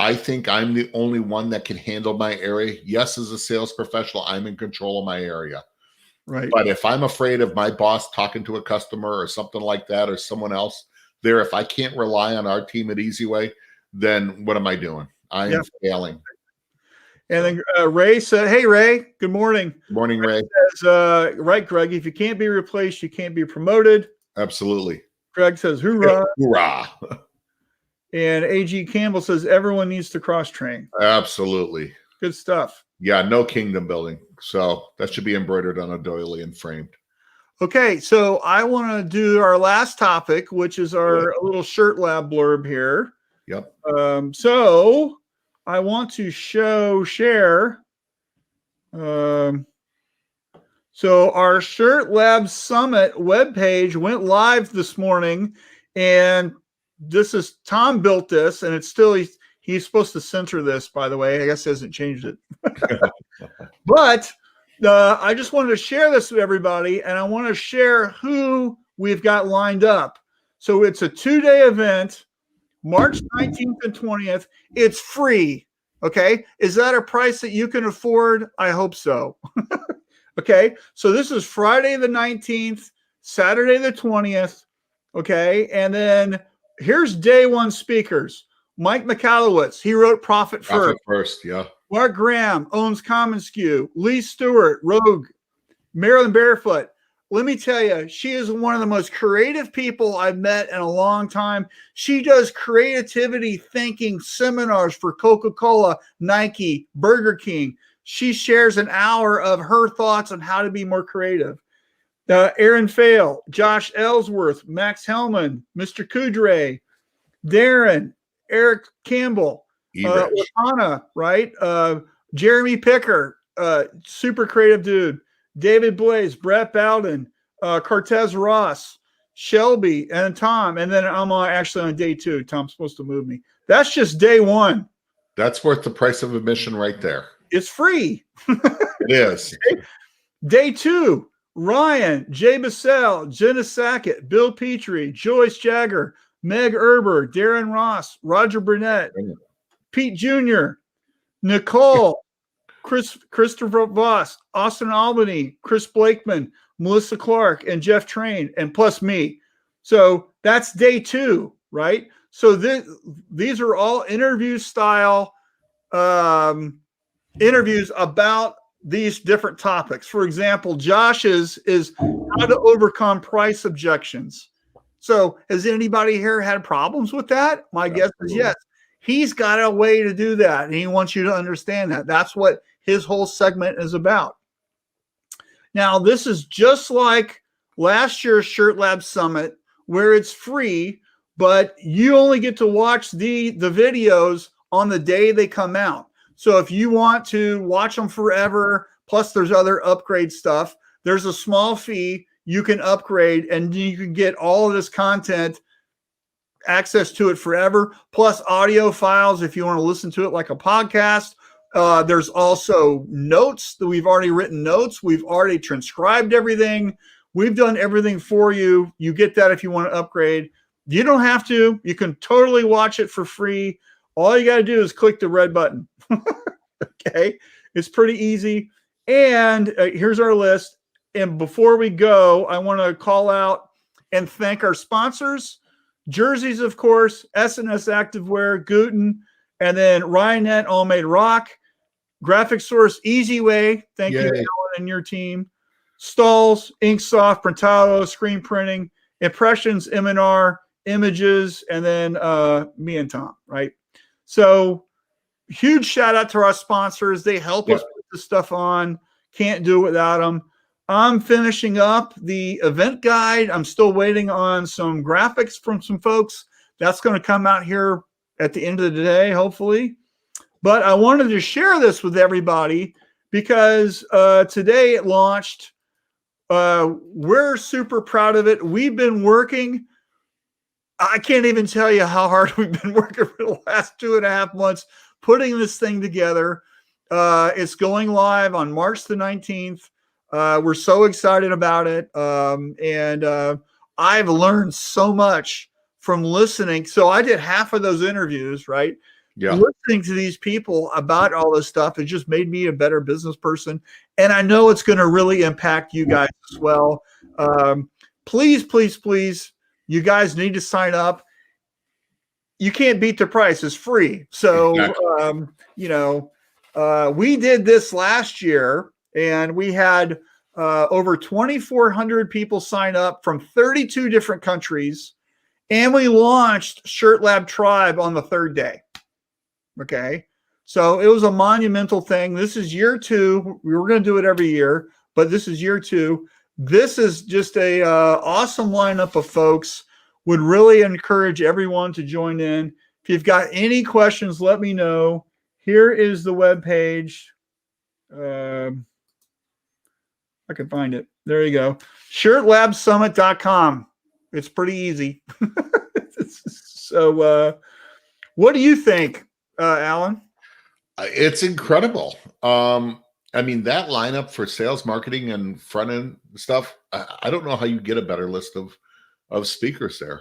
I think I'm the only one that can handle my area. Yes, as a sales professional, I'm in control of my area. Right. But if I'm afraid of my boss talking to a customer or something like that, or someone else there, if I can't rely on our team at Easy Way, then what am I doing? I am failing. And then Ray said, hey, Ray, good morning. Good morning, Ray. Says, right, Greg, if you can't be replaced, you can't be promoted. Absolutely. Greg says, hoorah. Hoorah. And A.G. Campbell says, everyone needs to cross-train. Absolutely. Good stuff. Yeah, no kingdom building. So that should be embroidered on a doily and framed. Okay, so I want to do our last topic, which is our little shirt lab blurb here. Yep. So I want to share. So our Shirt Lab Summit webpage went live this morning, and this is Tom built this, and it's still he's supposed to censor this, by the way. I guess he hasn't changed it. But I just wanted to share this with everybody, and I want to share who we've got lined up. So it's a 2-day event, March 19th and 20th. It's free. Okay. Is that a price that you can afford? I hope so. Okay. So this is Friday the 19th, Saturday the 20th. Okay. And then here's day one speakers. Mike McAllowitz, he wrote Profit First. Yeah. Mark Graham owns Common Skew. Lee Stewart, Rogue. Marilyn Barefoot. Let me tell you, she is one of the most creative people I've met in a long time. She does creativity thinking seminars for Coca-Cola, Nike, Burger King. She shares an hour of her thoughts on how to be more creative. Aaron Fail, Josh Ellsworth, Max Hellman, Mr. Kudre, Darren, Eric Campbell, Latana, right? Jeremy Picker, super creative dude. David Blaze, Brett Bowden, Cortez Ross, Shelby, and Tom. And then I'm actually on day 2. Tom's supposed to move me. That's just day 1. That's worth the price of admission right there. It's free. It is. Okay. Day 2, Ryan, Jay Bissell, Jenna Sackett, Bill Petrie, Joyce Jagger, Meg Erber, Darren Ross, Roger Burnett, Pete Jr., Nicole, Christopher Voss, Austin Albany, Chris Blakeman, Melissa Clark, and Jeff Train, and plus me. So that's day 2, right? So these are all interview style interviews about these different topics. For example, Josh's is how to overcome price objections. So has anybody here had problems with that? My guess is yes. He's got a way to do that, and he wants you to understand that. That's what his whole segment is about. Now, this is just like last year's Shirt Lab Summit, where it's free, but you only get to watch the videos on the day they come out. So if you want to watch them forever, plus there's other upgrade stuff, there's a small fee. You can upgrade, and you can get all of this content, access to it forever, plus audio files if you want to listen to it like a podcast. There's also notes that we've already written notes. We've already transcribed everything. We've done everything for you. You get that if you want to upgrade. You don't have to. You can totally watch it for free. All you got to do is click the red button. Okay. It's pretty easy. And here's our list. And before we go, I want to call out and thank our sponsors. Jerseys, of course, SNS Activewear, Guten, and then Ryanette All Made Rock. Graphic Source Easy Way. Thank you, Alan, and your team. stalls, Inksoft, Printado, screen printing, impressions, M&R, images, and then me and Tom, right? So huge shout out to our sponsors. They help us put this stuff on. Can't do it without them. I'm finishing up the event guide. I'm still waiting on some graphics from some folks. That's going to come out here at the end of the day, hopefully. But I wanted to share this with everybody because today it launched. We're super proud of it. We've been working. I can't even tell you how hard we've been working for the last 2.5 months putting this thing together. It's going live on March the 19th. We're so excited about it. And I've learned so much from listening. So I did half of those interviews, right? Yeah. Listening to these people about all this stuff, it just made me a better business person. And I know it's going to really impact you guys as well. Please, please, please, you guys need to sign up. You can't beat the price. It's free. So, we did this last year and we had over 2,400 people sign up from 32 different countries. And we launched Shirt Lab Tribe on the 3rd day. Okay. So it was a monumental thing. This is year 2. We were going to do it every year, but this is year 2. This is just a awesome lineup of folks. Would really encourage everyone to join in. If you've got any questions, let me know. Here is the webpage. I can find it. There you go. shirtlabsummit.com. It's pretty easy. So what do you think, Alan? It's incredible. I mean, that lineup for sales, marketing, and front end stuff, I don't know how you get a better list of speakers there.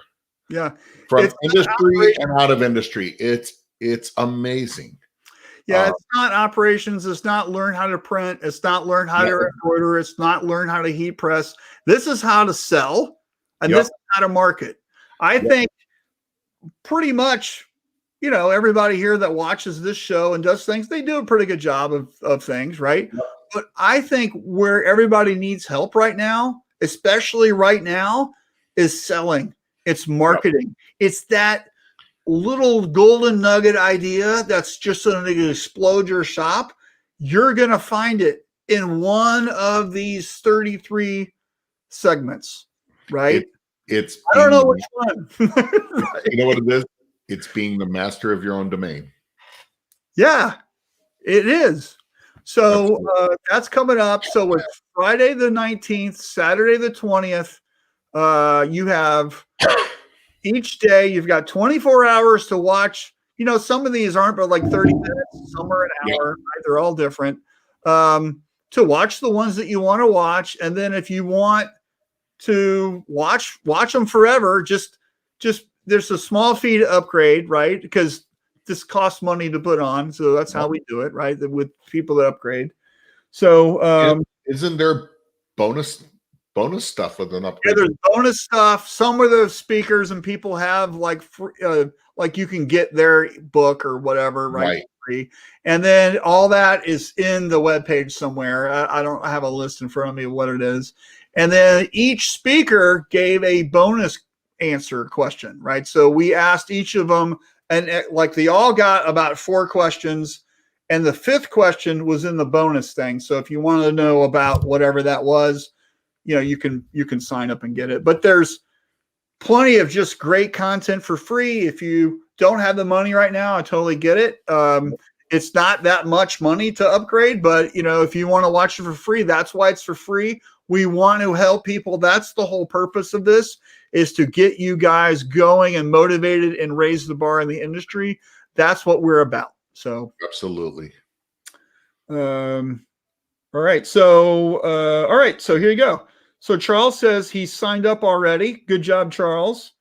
Yeah. From industry and out of industry. It's amazing. Yeah, it's not operations. It's not learn how to print. It's not learn how to embroider. It's not learn how to heat press. This is how to sell, and this is how to market. I think pretty much, everybody here that watches this show and does things, they do a pretty good job of things, right? Yep. But I think where everybody needs help right now, especially right now, is selling. It's marketing. Yep. It's that little golden nugget idea that's just going to explode your shop. You're going to find it in one of these 33 segments, right? I don't know which one. Right? You know what it is? It's being the master of your own domain. Yeah, it is. So that's coming up. So it's Friday the 19th, Saturday the 20th. You have each day, you've got 24 hours to watch. Some of these aren't but like 30 minutes, some are an hour. Right? They're all different. To watch the ones that you want to watch. And then if you want to watch them forever, just there's a small fee to upgrade, right? Because this costs money to put on. So that's how we do it, right? With people that upgrade. So isn't there bonus stuff with an upgrade? Yeah, there's bonus stuff. Some of the speakers and people have like you can get their book or whatever, right? Free. And then all that is in the webpage somewhere. I don't have a list in front of me of what it is. And then each speaker gave a bonus answer question, right? So we asked each of them, and they all got about 4 questions, and the 5th question was in the bonus thing. So if you want to know about whatever that was, you can sign up and get it. But there's plenty of just great content for free. If you don't have the money right now, I totally get it. It's not that much money to upgrade, but if you want to watch it for free, that's why it's for free. We want to help people. That's the whole purpose of this, is to get you guys going and motivated and raise the bar in the industry. That's what we're about. So absolutely. All right. So here you go. So Charles says he signed up already. Good job, Charles.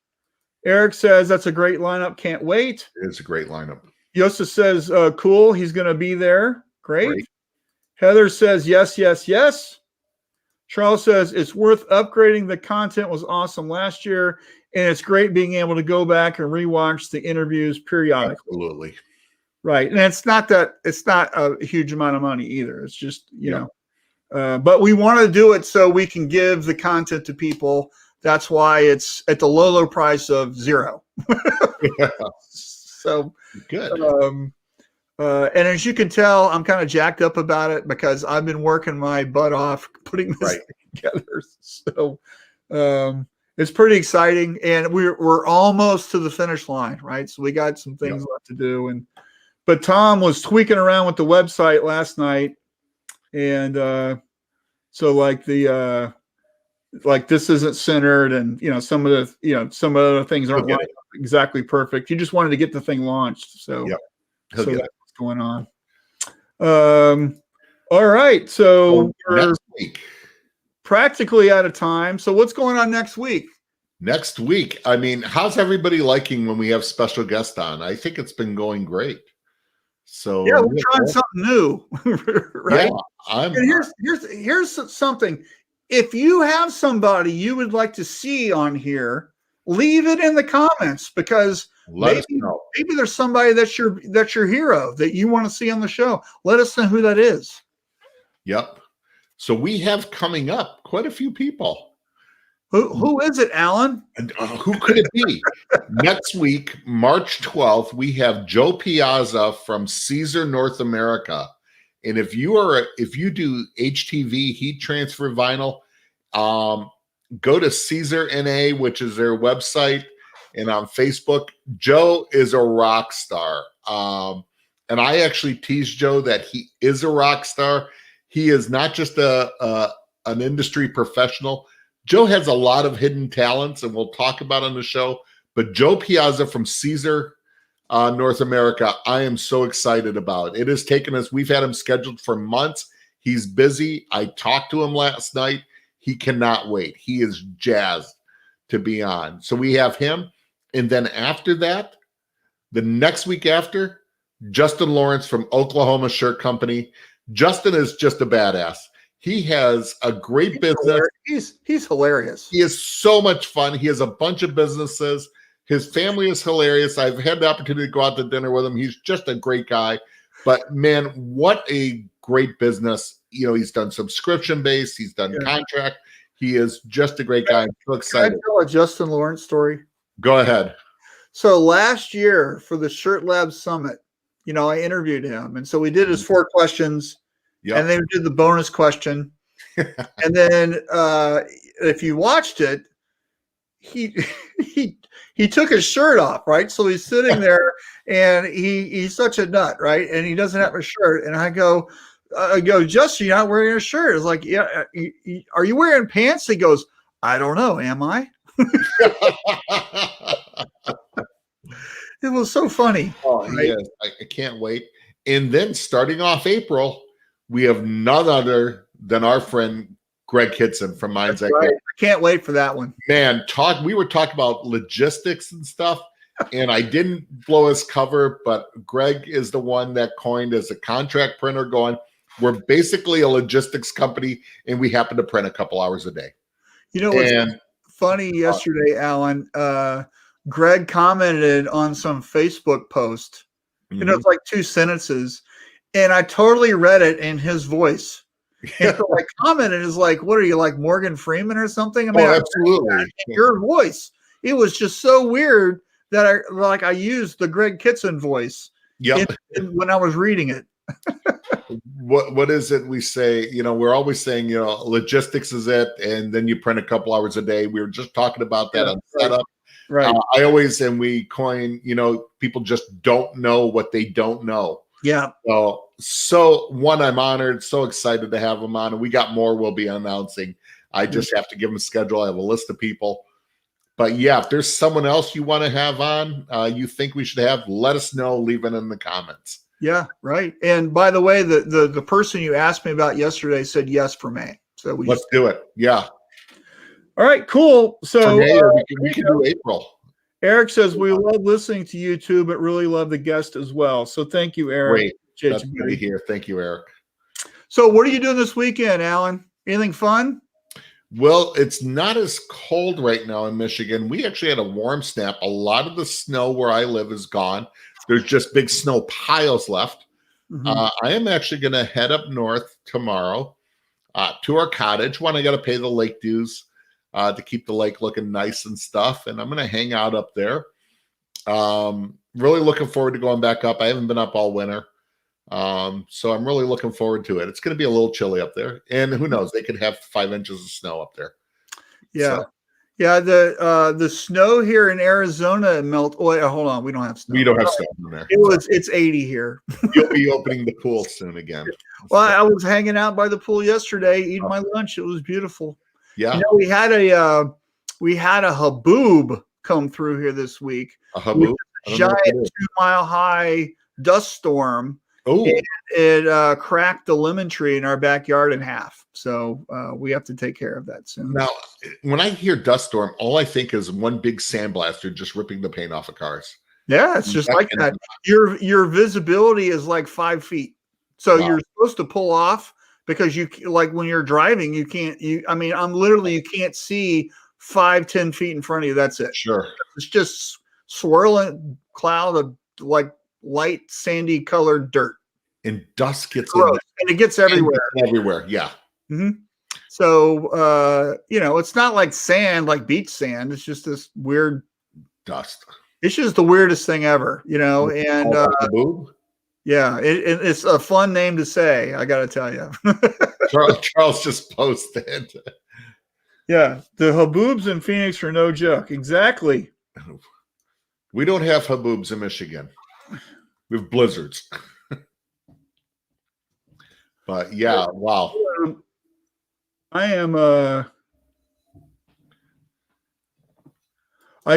Eric says that's a great lineup. Can't wait. It's a great lineup. Yosa says, cool. He's going to be there. Great. Heather says, yes, yes, yes. Charles says it's worth upgrading. The content was awesome last year, and it's great being able to go back and rewatch the interviews periodically. Absolutely. Right. And it's not a huge amount of money either. It's just, But we want to do it so we can give the content to people. That's why it's at the low price of $0. Yeah. So Good. And as you can tell, I'm kind of jacked up about it because I've been working my butt off putting this together. So it's pretty exciting, and we're almost to the finish line, right? So we got some things left to do, but Tom was tweaking around with the website last night, and so like like this isn't centered, and some of the things aren't like exactly perfect. He just wanted to get the thing launched, so that's what's going on. All right, so we're next week practically out of time. So what's going on next week? Next week, I mean, how's everybody liking when we have special guests on? I think it's been going great. So yeah, we're trying something new, right? Yeah, and here's something. If you have somebody you would like to see on here, leave it in the comments, because maybe there's somebody that's your hero that you want to see on the show. Let us know who that is. Yep. So we have coming up quite a few people. Who is it, Alan? Who could it be? Next week, March 12th, we have Joe Piazza from Caesar North America. And if you do HTV, heat transfer vinyl, go to Caesar NA, which is their website, and on Facebook. Joe is a rock star. And I actually tease Joe that he is a rock star. He is not just an industry professional. Joe has a lot of hidden talents, and we'll talk about on the show. But Joe Piazza from Caesar North America, I am so excited about. It has taken us, we've had him scheduled for months. He's busy. I talked to him last night. He cannot wait. He is jazzed to be on. So we have him. And then after that, the next week after, Justin Lawrence from Oklahoma Shirt Company. Justin is just a badass. He has a great business. He's hilarious. He is so much fun. He has a bunch of businesses. His family is hilarious. I've had the opportunity to go out to dinner with him. He's just a great guy. But man, what a great business. He's done subscription based. He's done contract. He is just a great guy. I'm so excited. Can I tell a Justin Lawrence story? Go ahead. So last year for the Shirt Lab Summit, I interviewed him. And so we did his 4 questions. Yep. And then we did the bonus question. And then if you watched it, he took his shirt off, right? So he's sitting there and he's such a nut, right? And he doesn't have a shirt. And I go, Justin, you're not wearing a shirt. It's like, yeah, are you wearing pants? He goes, I don't know, am I? It was so funny. Oh, right? Yes. I can't wait. And then starting off April, we have none other than our friend Greg Kitson from Mind's Eye. Right. I can't wait for that one. Man, we were talking about logistics and stuff, and I didn't blow his cover, but Greg is the one that coined as a contract printer going, we're basically a logistics company, and we happen to print a couple hours a day. What's funny yesterday, Alan, Greg commented on some Facebook post. It's like 2 sentences. And I totally read it in his voice. And so I commented, is like, what are you, like Morgan Freeman or something? I mean, absolutely. Your voice. It was just so weird that I used the Greg Kitson voice when I was reading it. What is it we say? We're always saying, logistics is it, and then you print a couple hours a day. We were just talking about that on setup. Right. And we coin, people just don't know what they don't know. Yeah. So one, I'm honored, so excited to have him on, and we got more we'll be announcing. I just have to give him a schedule. I have a list of people. But yeah, if there's someone else you want to have on, you think we should have, let us know. Leave it in the comments. Yeah, right. And by the way, the person you asked me about yesterday said yes for May. So let's do it. Yeah. All right, cool. So we can do April. Eric says, we love listening to you too, but really love the guest as well. So thank you, Eric. Great. That's good to hear. Thank you, Eric. So what are you doing this weekend, Alan? Anything fun? Well, it's not as cold right now in Michigan. We actually had a warm snap. A lot of the snow where I live is gone. There's just big snow piles left. I am actually going to head up north tomorrow. to our cottage. One, I got to pay the lake dues to keep the lake looking nice and stuff. And I'm going to hang out up there. Really looking forward to going back up. I haven't been up all winter. So I'm really looking forward to it. It's going to be a little chilly up there. And who knows, they could have 5 inches of snow up there. Yeah. So, yeah. The snow here in Arizona melt. Oh, wait, hold on. We don't have snow. we don't have snow in there. It's 80 here. You'll be opening the pool soon again. Well, I was hanging out by the pool yesterday, eating my lunch. It was beautiful. Yeah. You know, we had a haboob come through here this week. A haboob? Giant 2-mile high dust storm. Oh, it cracked the lemon tree in our backyard in half. So we have to take care of that soon. now when I hear dust storm, all I think is one big sandblaster just ripping the paint off of cars. Yeah, it's just like that. Your visibility is like 5 feet. So you're supposed to pull off because you like when you're driving, you can't. You can't see 5-10 feet in front of you. That's it. Sure, it's just swirling cloud of like light sandy colored dirt, and dust gets in and it gets everywhere. Everywhere, yeah. Mm-hmm. So it's not like sand, like beach sand. It's just this weird dust. It's just the weirdest thing ever, and yeah, it's a fun name to say, I gotta tell you. Charles just posted. Yeah, the haboobs in Phoenix are no joke. Exactly. We don't have haboobs in Michigan. We have blizzards. But yeah, wow. I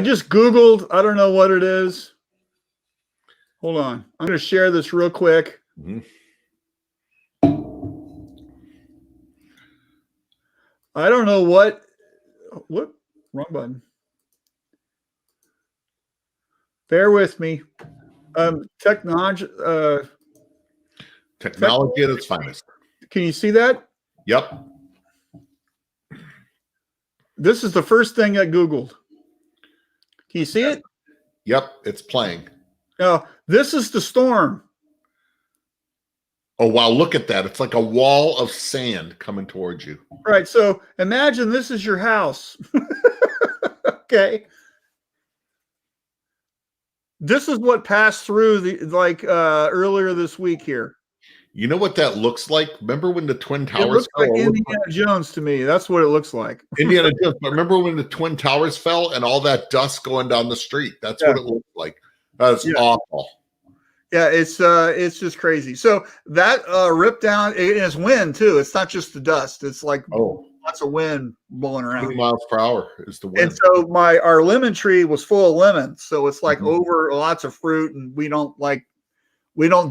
just Googled, I don't know what it is. Hold on. I'm going to share this real quick. Mm-hmm. I don't know what wrong button. Bear with me. Technology at its finest. Can you see that? Yep. This is the first thing I Googled. Can you see it? Yep, it's playing. Now, this is the storm. Oh, wow, look at that. It's like a wall of sand coming towards you. Right, so imagine this is your house. Okay. This is what passed through earlier this week here. You know what that looks like? Remember when the Twin Towers fell? It looks like Indiana Jones to me. That's what it looks like. Indiana Jones. But remember when the Twin Towers fell and all that dust going down the street? That's what it looked like. That's awful. Yeah, it's just crazy. So that ripped down. It is wind too. It's not just the dust. It's like lots of wind blowing around. 20 miles per hour is the wind. And so our lemon tree was full of lemons. So it's like over lots of fruit, and we don't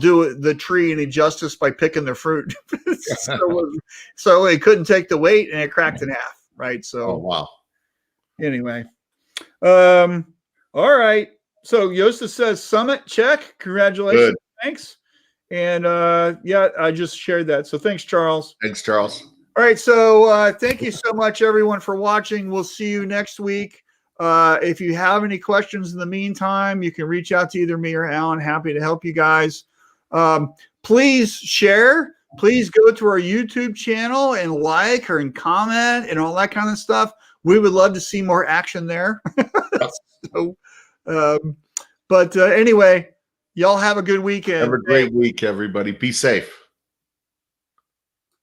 do the tree any justice by picking the fruit. so it couldn't take the weight, and it cracked in half. Right. So wow. Anyway, all right. So Yosta says summit check. Congratulations. Good. Thanks. And I just shared that. So thanks, Charles. Thanks, Charles. All right. So thank you so much, everyone, for watching. We'll see you next week. If you have any questions in the meantime, you can reach out to either me or Alan. Happy to help you guys. Please share. Please go to our YouTube channel and like or and comment and all that kind of stuff. We would love to see more action there. But anyway, y'all have a good weekend. Have a great week, everybody. Be safe.